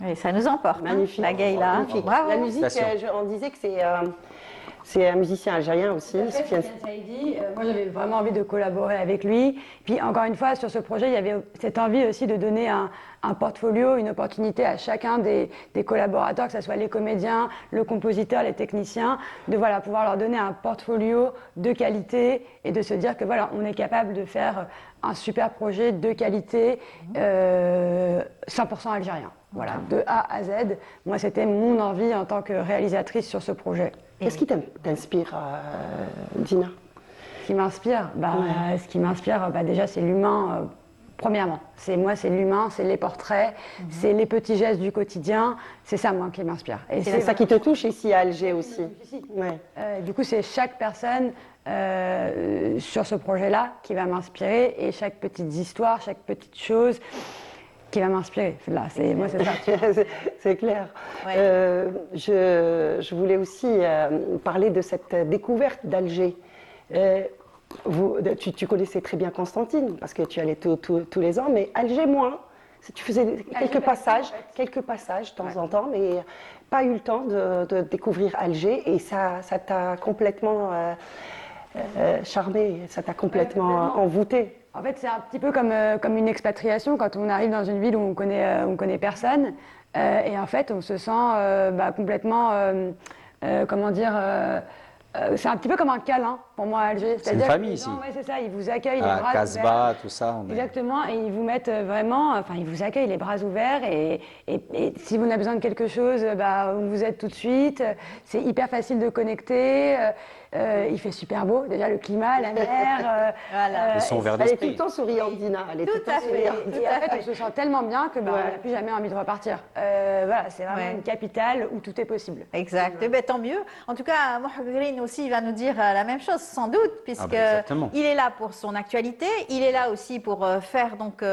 Et ça nous emporte, magnifique. La Gaïla. Magnifique. La musique, on disait que c'est un musicien algérien aussi. Sofiane Saïdi, moi j'avais vraiment envie de collaborer avec lui. Puis encore une fois, sur ce projet, il y avait cette envie aussi de donner un portfolio, une opportunité à chacun des collaborateurs, que ce soit les comédiens, le compositeur, les techniciens, de pouvoir leur donner un portfolio de qualité et de se dire que on est capable de faire un super projet de qualité 100% algérien. Voilà, de A à Z. Moi, c'était mon envie en tant que réalisatrice sur ce projet. Qu'est-ce qui t'inspire, Dina? Ce qui m'inspire, ce qui m'inspire, déjà, c'est l'humain. Premièrement, c'est l'humain, c'est les portraits, c'est les petits gestes du quotidien. C'est ça, moi, qui m'inspire. Et c'est ça qui te touche ici à Alger aussi. Du coup, c'est chaque personne sur ce projet-là qui va m'inspirer, et chaque petite histoire, chaque petite chose qui va m'inspirer. Moi, c'est ça. C'est clair. Ouais. Je voulais aussi parler de cette découverte d'Alger. Tu connaissais très bien Constantine, parce que tu allais tous les ans, mais Alger moins. Tu faisais quelques passages de temps en temps, mais pas eu le temps de découvrir Alger, et ça t'a complètement charmé, ça t'a complètement envoûté. En fait, c'est un petit peu comme une expatriation quand on arrive dans une ville où on connaît personne, et en fait, on se sent complètement, c'est un petit peu comme un câlin pour moi à Alger. C'est une famille ici. Ouais, c'est ça, ils vous accueillent les bras ouverts. Casbah, tout ça. Exactement, et ils vous mettent ils vous accueillent les bras ouverts, et si vous avez besoin de quelque chose, vous êtes tout de suite. C'est hyper facile de connecter. Il fait super beau, déjà le climat, la mer. Ils sont ouverts Elle est d'esprit. tout le temps souriante, Dina. Elle est tout le temps souriante. Et en fait, on se sent tellement bien que on n'a plus jamais envie de repartir. Voilà, c'est vraiment une capitale où tout est possible. Exact. Eh ben, tant mieux. En tout cas, Mohagrin aussi va nous dire la même chose, sans doute, puisque il est là pour son actualité. Il est là aussi pour faire donc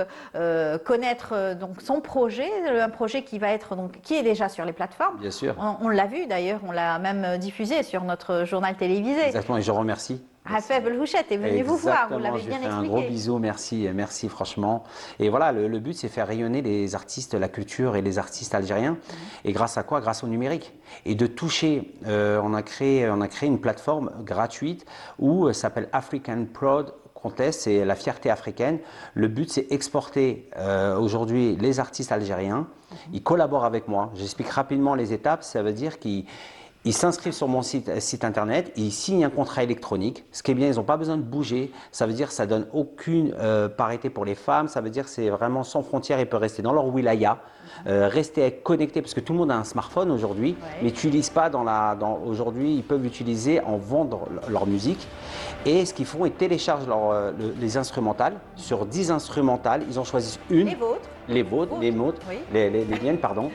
connaître donc son projet, un projet qui va être donc qui est déjà sur les plateformes. Bien sûr. On l'a vu d'ailleurs, on l'a même diffusé sur notre journal télévisé. Exactement, et je remercie. Rafeb Belhouchet est venu vous voir, vous l'avez bien expliqué. Un gros bisou, merci franchement. Et voilà, le but c'est faire rayonner les artistes, la culture et les artistes algériens. Et grâce à quoi? Grâce au numérique. Et de toucher, on a créé une plateforme gratuite où s'appelle African Prod Contest, c'est la fierté africaine. Le but c'est exporter aujourd'hui les artistes algériens. Ils collaborent avec moi. J'explique rapidement les étapes. Ça veut dire qu'ils s'inscrivent sur mon site internet, ils signent un contrat électronique. Ce qui est bien, ils n'ont pas besoin de bouger. Ça veut dire que ça ne donne aucune parité pour les femmes. Ça veut dire que c'est vraiment sans frontières. Ils peuvent rester dans leur wilaya, rester connectés, parce que tout le monde a un smartphone aujourd'hui, mais n'utilisent pas aujourd'hui, ils peuvent l'utiliser en vendant leur musique. Et ce qu'ils font, ils téléchargent les instrumentales. Sur 10 instrumentales, ils en choisissent une. Les vôtres, les miennes, pardon.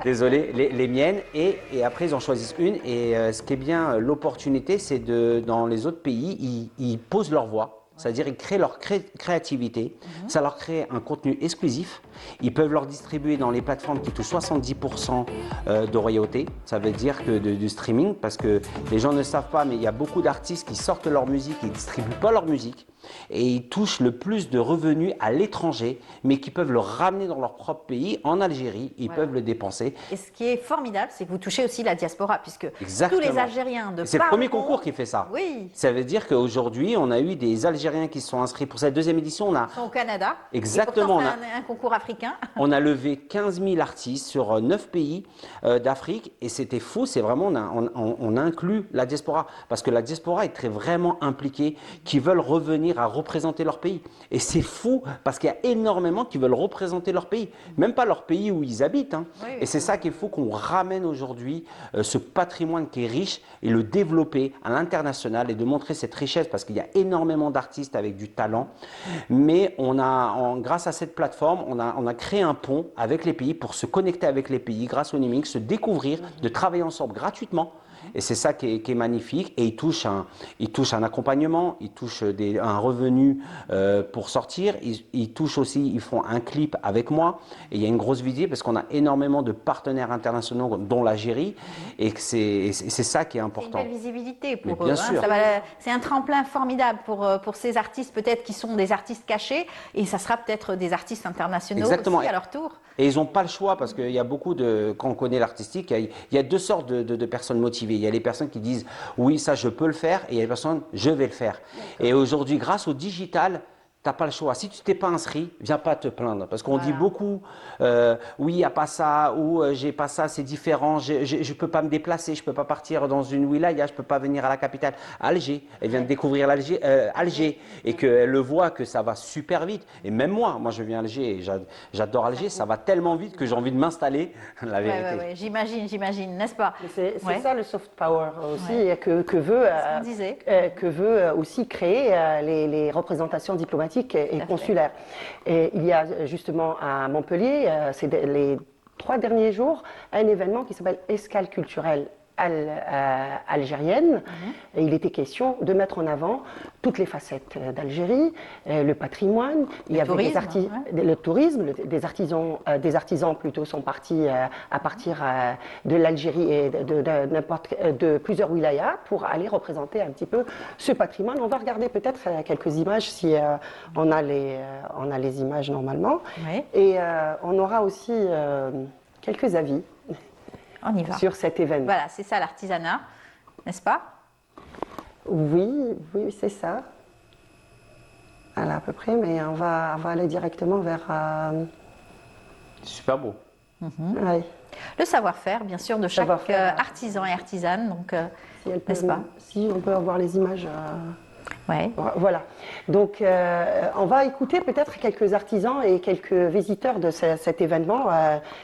Désolé, les miennes. Et après, ils en choisissent une. Et ce qui est bien, l'opportunité, c'est dans les autres pays, ils posent leur voix. C'est-à-dire qu'ils créent leur créativité. Ça leur crée un contenu exclusif. Ils peuvent leur distribuer dans les plateformes qui touchent 70% de royauté. Ça veut dire que du streaming, parce que les gens ne savent pas, mais il y a beaucoup d'artistes qui sortent leur musique et ne distribuent pas leur musique. Et ils touchent le plus de revenus à l'étranger, mais qui peuvent le ramener dans leur propre pays, en Algérie, ils peuvent le dépenser. Et ce qui est formidable, c'est que vous touchez aussi la diaspora, puisque Exactement. tous les Algériens de C'est le premier concours qui fait ça. Oui. Ça veut dire qu'aujourd'hui, on a eu des Algériens qui se sont inscrits pour cette deuxième édition. Ils sont au Canada. Exactement. Et pourtant, c'est un concours africain. On a levé 15 000 artistes sur 9 pays d'Afrique, et c'était fou. C'est vraiment, on inclut la diaspora, parce que la diaspora est vraiment impliquée, qui veulent revenir à représenter leur pays. Et c'est fou, parce qu'il y a énormément qui veulent représenter leur pays, même pas leur pays où ils habitent. Hein. Oui, et c'est ça qu'il faut qu'on ramène aujourd'hui, ce patrimoine qui est riche, et le développer à l'international, et de montrer cette richesse, parce qu'il y a énormément d'artistes avec du talent. Mais grâce à cette plateforme, on a créé un pont avec les pays pour se connecter avec les pays grâce au numérique, se découvrir, de travailler ensemble gratuitement. Et c'est ça qui est magnifique. Et ils touchent un accompagnement, ils touchent un revenu pour sortir. Ils touchent aussi, ils font un clip avec moi. Et il y a une grosse visibilité parce qu'on a énormément de partenaires internationaux, dont l'Algérie. Et c'est ça qui est important. C'est une belle visibilité pour eux. Bien sûr. C'est un tremplin formidable pour ces artistes, peut-être qui sont des artistes cachés. Et ça sera peut-être des artistes internationaux aussi à leur tour. Et ils n'ont pas le choix parce qu'il y a beaucoup quand on connaît l'artistique, il y a deux sortes de personnes motivées. Il y a les personnes qui disent oui, ça je peux le faire, et il y a les personnes je vais le faire. Et aujourd'hui, grâce au digital, tu n'as pas le choix. Si tu t'es pas inscrit, viens pas te plaindre. Parce qu'on dit beaucoup, oui, il n'y a pas ça, ou j'ai pas ça, c'est différent, je ne peux pas me déplacer, je ne peux pas partir dans une wilaya, je ne peux pas venir à la capitale. Alger, elle vient de découvrir Alger, et qu'elle le voit que ça va super vite. Et même moi je viens à Alger, et j'adore Alger, ça va tellement vite que j'ai envie de m'installer, la vérité. Ouais, j'imagine, n'est-ce pas? C'est ça le soft power aussi, que veut aussi créer les représentations diplomatiques et consulaire. Et il y a justement à Montpellier, c'est les 3 derniers jours, un événement qui s'appelle Escale culturelle algérienne. Et il était question de mettre en avant toutes les facettes d'Algérie, le patrimoine, il y avait le tourisme, des artisans plutôt sont partis à partir de l'Algérie et de plusieurs wilayas pour aller représenter un petit peu ce patrimoine. On va regarder peut-être quelques images si on a les images normalement. Et on aura aussi quelques avis. On y va. Sur cet événement. Voilà, c'est ça l'artisanat, n'est-ce pas? Oui, c'est ça. Voilà, à peu près, mais on va aller directement vers... Super beau. Ouais. Le savoir-faire, bien sûr, de chaque artisan et artisane, donc, n'est-ce pas? Si on peut avoir les images... Ouais. Voilà. Donc, on va écouter peut-être quelques artisans et quelques visiteurs de cet événement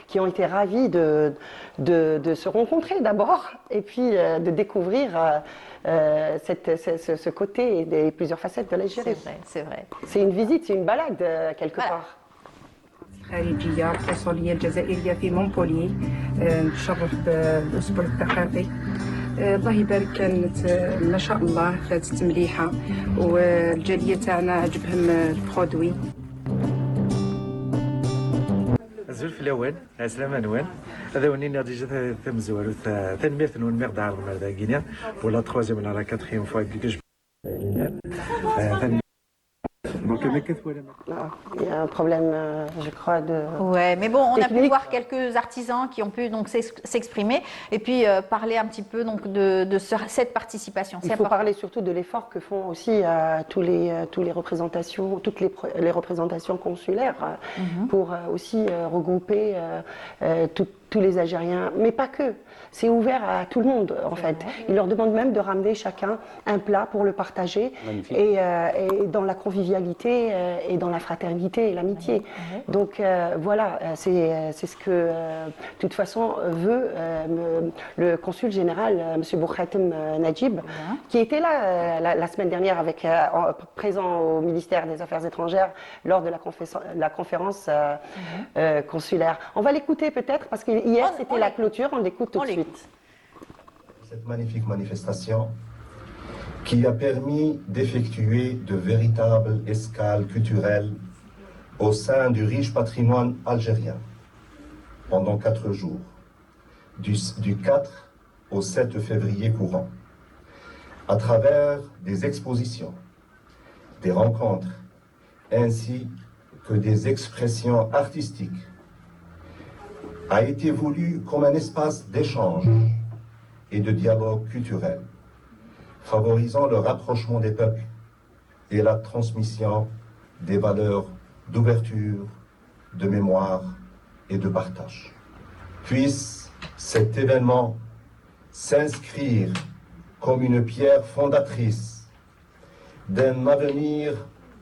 qui ont été ravis de se rencontrer d'abord et puis de découvrir ce côté et des plusieurs facettes de l'Algérie. C'est vrai, c'est vrai. C'est une visite, c'est une balade quelque part. خارجية القنصلية الجزائرية في مونبولي نتشرف بالأسبوع الثقافي الله يبارك كانت ما شاء الله فاتت مليحة والجالية تاعنا عجبهم البرودوي الزول الأول السلام نوان هذا ونين ديجا ثم زوالو ثاني نون ميغ دار المردا غينيا ولا تروازيام ولا لا كاتريام فوا كيكش Il y a un problème, je crois, de... Ouais, mais bon, on technique. a pu voir quelques artisans qui ont pu donc s'exprimer et puis parler un petit peu donc de cette participation. Il faut parler surtout de l'effort que font aussi toutes les représentations consulaires pour aussi regrouper tous les Algériens, mais pas que. C'est ouvert à tout le monde en fait. Ils leur demandent même de ramener chacun un plat pour le partager et dans la convivialité et dans la fraternité et l'amitié. Donc voilà, c'est ce que de toute façon veut le consul général, M. Boukhatem Najib, qui était là la semaine dernière présent au ministère des Affaires étrangères lors de la conférence consulaire. On va l'écouter peut-être parce que hier c'était la clôture, on l'écoute tout de suite. Cette magnifique manifestation qui a permis d'effectuer de véritables escales culturelles au sein du riche patrimoine algérien pendant 4 jours, du 4 au 7 février courant, à travers des expositions, des rencontres, ainsi que des expressions artistiques, a été voulu comme un espace d'échange et de dialogue culturel, favorisant le rapprochement des peuples et la transmission des valeurs d'ouverture, de mémoire et de partage. Puisse cet événement s'inscrire comme une pierre fondatrice d'un avenir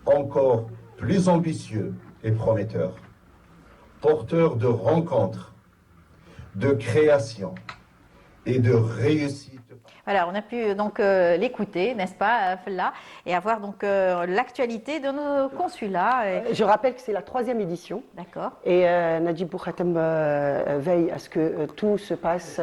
encore plus ambitieux et prometteur, porteur de rencontres, de création et de réussite. Voilà, on a pu donc l'écouter, n'est-ce pas, Fella, et avoir donc l'actualité de nos consulats. Je rappelle que c'est la 3e édition. D'accord. Et Najib Boukhatem veille à ce que tout se passe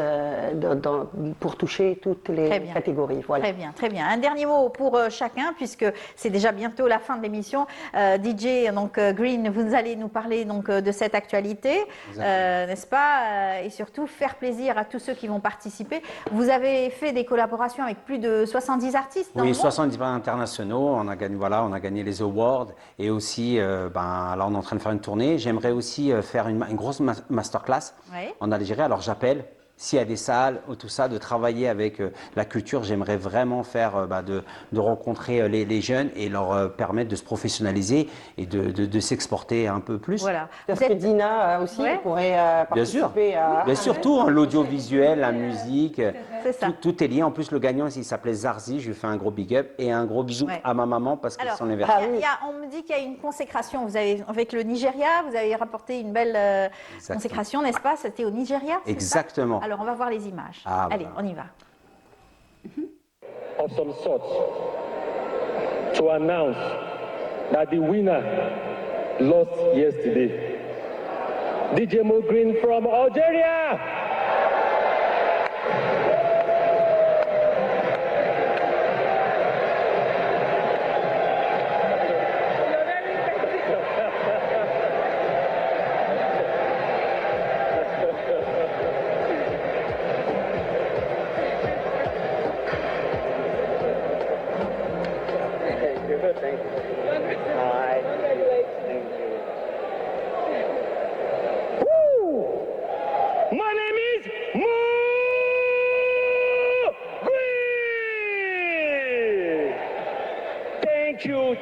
pour toucher toutes les catégories. Voilà. Très bien, très bien. Un dernier mot pour chacun, puisque c'est déjà bientôt la fin de l'émission. DJ donc Green, vous allez nous parler donc de cette actualité, n'est-ce pas, et surtout faire plaisir à tous ceux qui vont participer. Vous avez fait des collaboration avec plus de 70 artistes dans le monde. 70 internationaux, on a gagné les awards et aussi, là on est en train de faire une tournée. J'aimerais aussi faire une grosse masterclass en Algérie, alors j'appelle. S'il y a des salles, tout ça, de travailler avec la culture, j'aimerais vraiment faire de rencontrer les jeunes et leur permettre de se professionnaliser et de s'exporter un peu plus. Voilà. Parce que Dina aussi pourrait participer à... Bien sûr, tout, l'audiovisuel, la musique, tout est lié. En plus, le gagnant, il s'appelait Zarzi, je lui fais un gros big up et un gros bisou à ma maman parce que c'est son anniversaire. On me dit qu'il y a une consécration. Vous avez, avec le Nigeria, vous avez rapporté une belle consécration, n'est-ce pas? C'était au Nigeria? Exactement. Alors, on va voir les images. Allez, on y va. Of some sort to announce that the winner lost yesterday. DJ Mo Green from Algeria.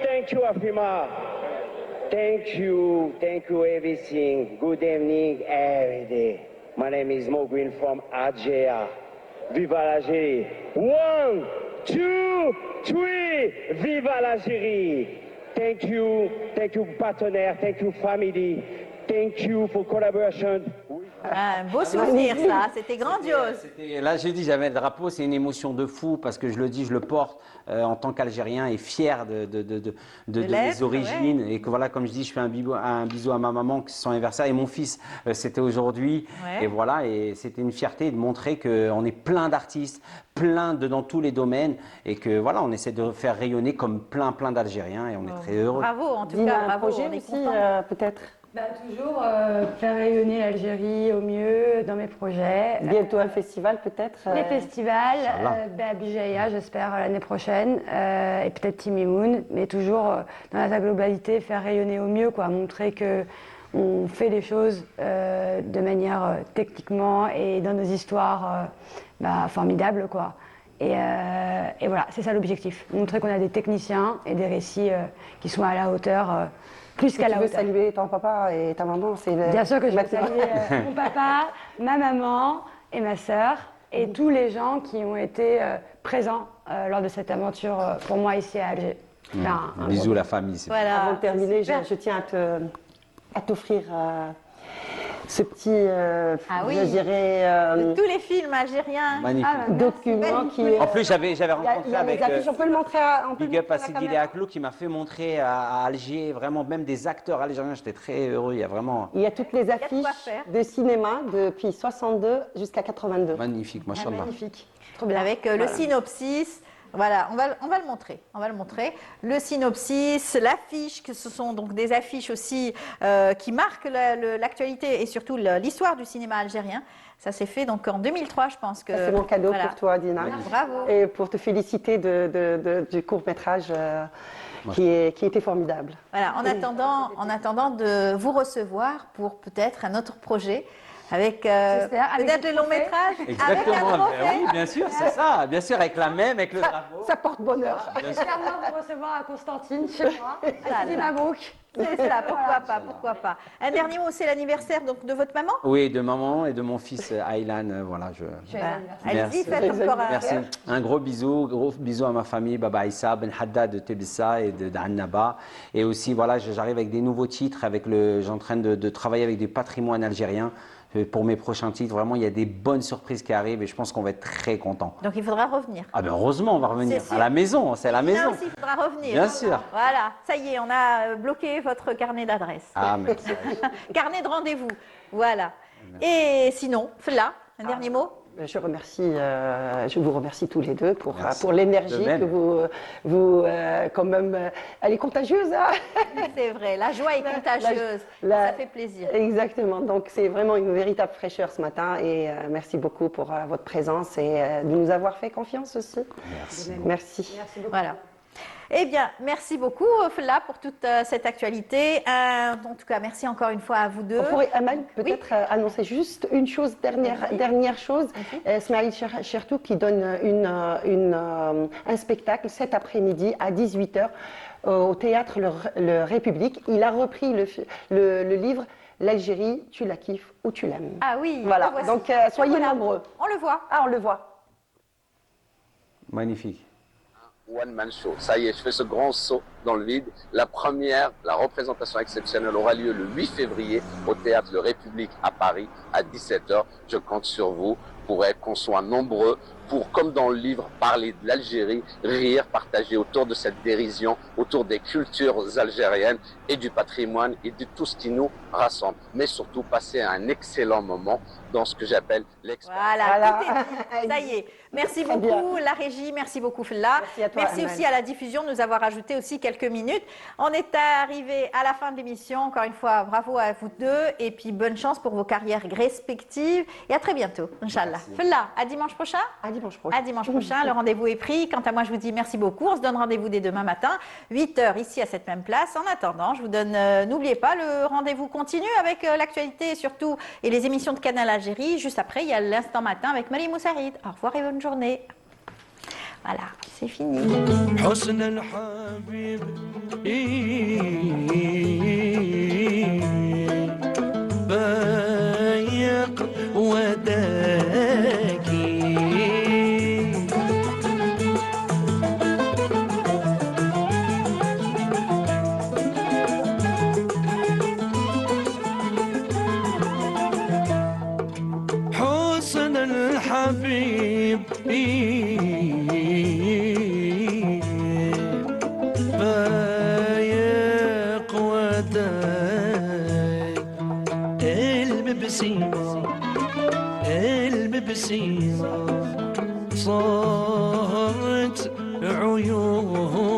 Thank you, Afima. Thank you everything. Good evening, every day. My name is Mo Green from Algeria. Viva l'Algérie. 1, 2, 3. viva l'Algérie. Thank you partenaires, thank you family, thank you for collaboration. Un beau souvenir, ça, c'était grandiose. Là, j'ai dit, j'avais le drapeau, c'est une émotion de fou parce que je le dis, je le porte en tant qu'Algérien et fier de mes origines. Ouais. Et que voilà, comme je dis, je fais un bisou à ma maman, qui c'est son anniversaire, et mon fils, c'était aujourd'hui. Ouais. Et voilà, et c'était une fierté de montrer qu'on est plein d'artistes, dans tous les domaines, et que voilà, on essaie de faire rayonner comme plein d'Algériens, et on est très heureux. Bravo, en tout cas, bravo. Projet on est aussi, peut-être. Toujours faire rayonner l'Algérie au mieux dans mes projets. Bientôt un festival peut-être. Les festivals, Bijaya j'espère l'année prochaine, et peut-être Timimoun, mais toujours dans sa globalité, faire rayonner au mieux, quoi, montrer que on fait les choses de manière techniquement et dans nos histoires formidables, quoi. Et voilà, c'est ça l'objectif, montrer qu'on a des techniciens et des récits qui sont à la hauteur. Plus qu'à la hauteur. Tu veux saluer ton papa et ta maman, Bien sûr que je veux saluer mon papa, ma maman et ma sœur et tous les gens qui ont été présents lors de cette aventure pour moi ici à Alger. Bisous la famille. Voilà, avant de terminer, je tiens à t'offrir ce petit, je dirais, de tous les films algériens. Document qui. En plus, j'avais rencontré avec. On peut le montrer. Big up à Sidi Aklou qui m'a fait montrer à Alger vraiment même des acteurs algériens. J'étais très heureux. Il y a vraiment. Il y a toutes les affiches de cinéma depuis 62 jusqu'à 82. Magnifique, machallah. Magnifique. Trop bien. Avec le synopsis. Voilà, on va le montrer. On va le montrer. Le synopsis, l'affiche, que ce sont donc des affiches aussi qui marquent l'actualité et surtout l'histoire du cinéma algérien. Ça s'est fait donc en 2003, je pense que. C'est mon cadeau pour toi, Dina. Bravo. Et pour te féliciter du court-métrage qui était formidable. Voilà, en attendant de vous recevoir pour peut-être un autre projet. Avec peut-être le long métrage. Exactement, oui, bien sûr, c'est ça. Bien sûr, avec le drapeau. Ça porte bonheur. J'espère vous recevoir à Constantine, chez moi, à Sidi Mabrouk. C'est ça, pourquoi pas. Un dernier mot, c'est l'anniversaire donc de votre maman? Oui, de maman et de mon fils Aylan. Voilà, Allez-y, faites encore un. Merci. Un gros bisou à ma famille, Baba Issa, Ben Hadda de Tebissa et d'Annaba. Et aussi, voilà, j'arrive avec des nouveaux titres. J'ai en train de travailler avec du patrimoine algérien. Pour mes prochains titres, vraiment, il y a des bonnes surprises qui arrivent et je pense qu'on va être très contents. Donc, il faudra revenir. Ah ben heureusement, on va revenir à la maison, c'est à la maison. Là aussi, il faudra revenir. Bien sûr. Voilà, ça y est, on a bloqué votre carnet d'adresse. Ah, merci. Carnet de rendez-vous, voilà. Et sinon, là, un dernier mot? Je vous remercie tous les deux pour l'énergie que vous quand même, elle est contagieuse. Hein. C'est vrai, la joie est contagieuse, ça fait plaisir. Exactement, donc c'est vraiment une véritable fraîcheur ce matin et merci beaucoup pour votre présence et de nous avoir fait confiance aussi. Merci. Merci beaucoup. Voilà. Eh bien, merci beaucoup, Fella, pour toute cette actualité. En tout cas, merci encore une fois à vous deux. On pourrait, Amal, peut-être annoncer juste une chose, dernière chose. Smaïl Chertou qui donne un spectacle cet après-midi à 18h au théâtre Le République. Il a repris le livre L'Algérie, tu la kiffes ou tu l'aimes. Ah oui, voilà. Donc, soyez nombreux. On le voit. Ah, on le voit. Magnifique. One-man show. Ça y est, je fais ce grand saut dans le vide. La représentation exceptionnelle aura lieu le 8 février au théâtre Le République à Paris à 17h. Je compte sur vous pour qu'on soit nombreux pour, comme dans le livre, parler de l'Algérie, rire, partager autour de cette dérision, autour des cultures algériennes et du patrimoine et de tout ce qui nous rassemble. Mais surtout, passer un excellent moment dans ce que j'appelle l'expérience. Voilà, ça y est. Merci beaucoup, la régie, merci beaucoup, Fella. Merci à toi, merci aussi à la diffusion de nous avoir ajouté aussi quelques minutes. On est arrivé à la fin de l'émission. Encore une fois, bravo à vous deux et puis bonne chance pour vos carrières respectives. Et à très bientôt, Inch'Allah. Fella, à dimanche prochain. À dimanche prochain. À dimanche prochain, le rendez-vous est pris. Quant à moi, je vous dis merci beaucoup. On se donne rendez-vous dès demain matin, 8h ici à cette même place. En attendant, je vous donne, n'oubliez pas, le rendez-vous continue avec l'actualité et surtout et les émissions de Canal Algérie. Juste après, il y a l'instant matin avec Marie Moussarid. Au revoir et bonne journée. Voilà, c'est fini. حبيبي فايق وداي المبسيمة صارت عيون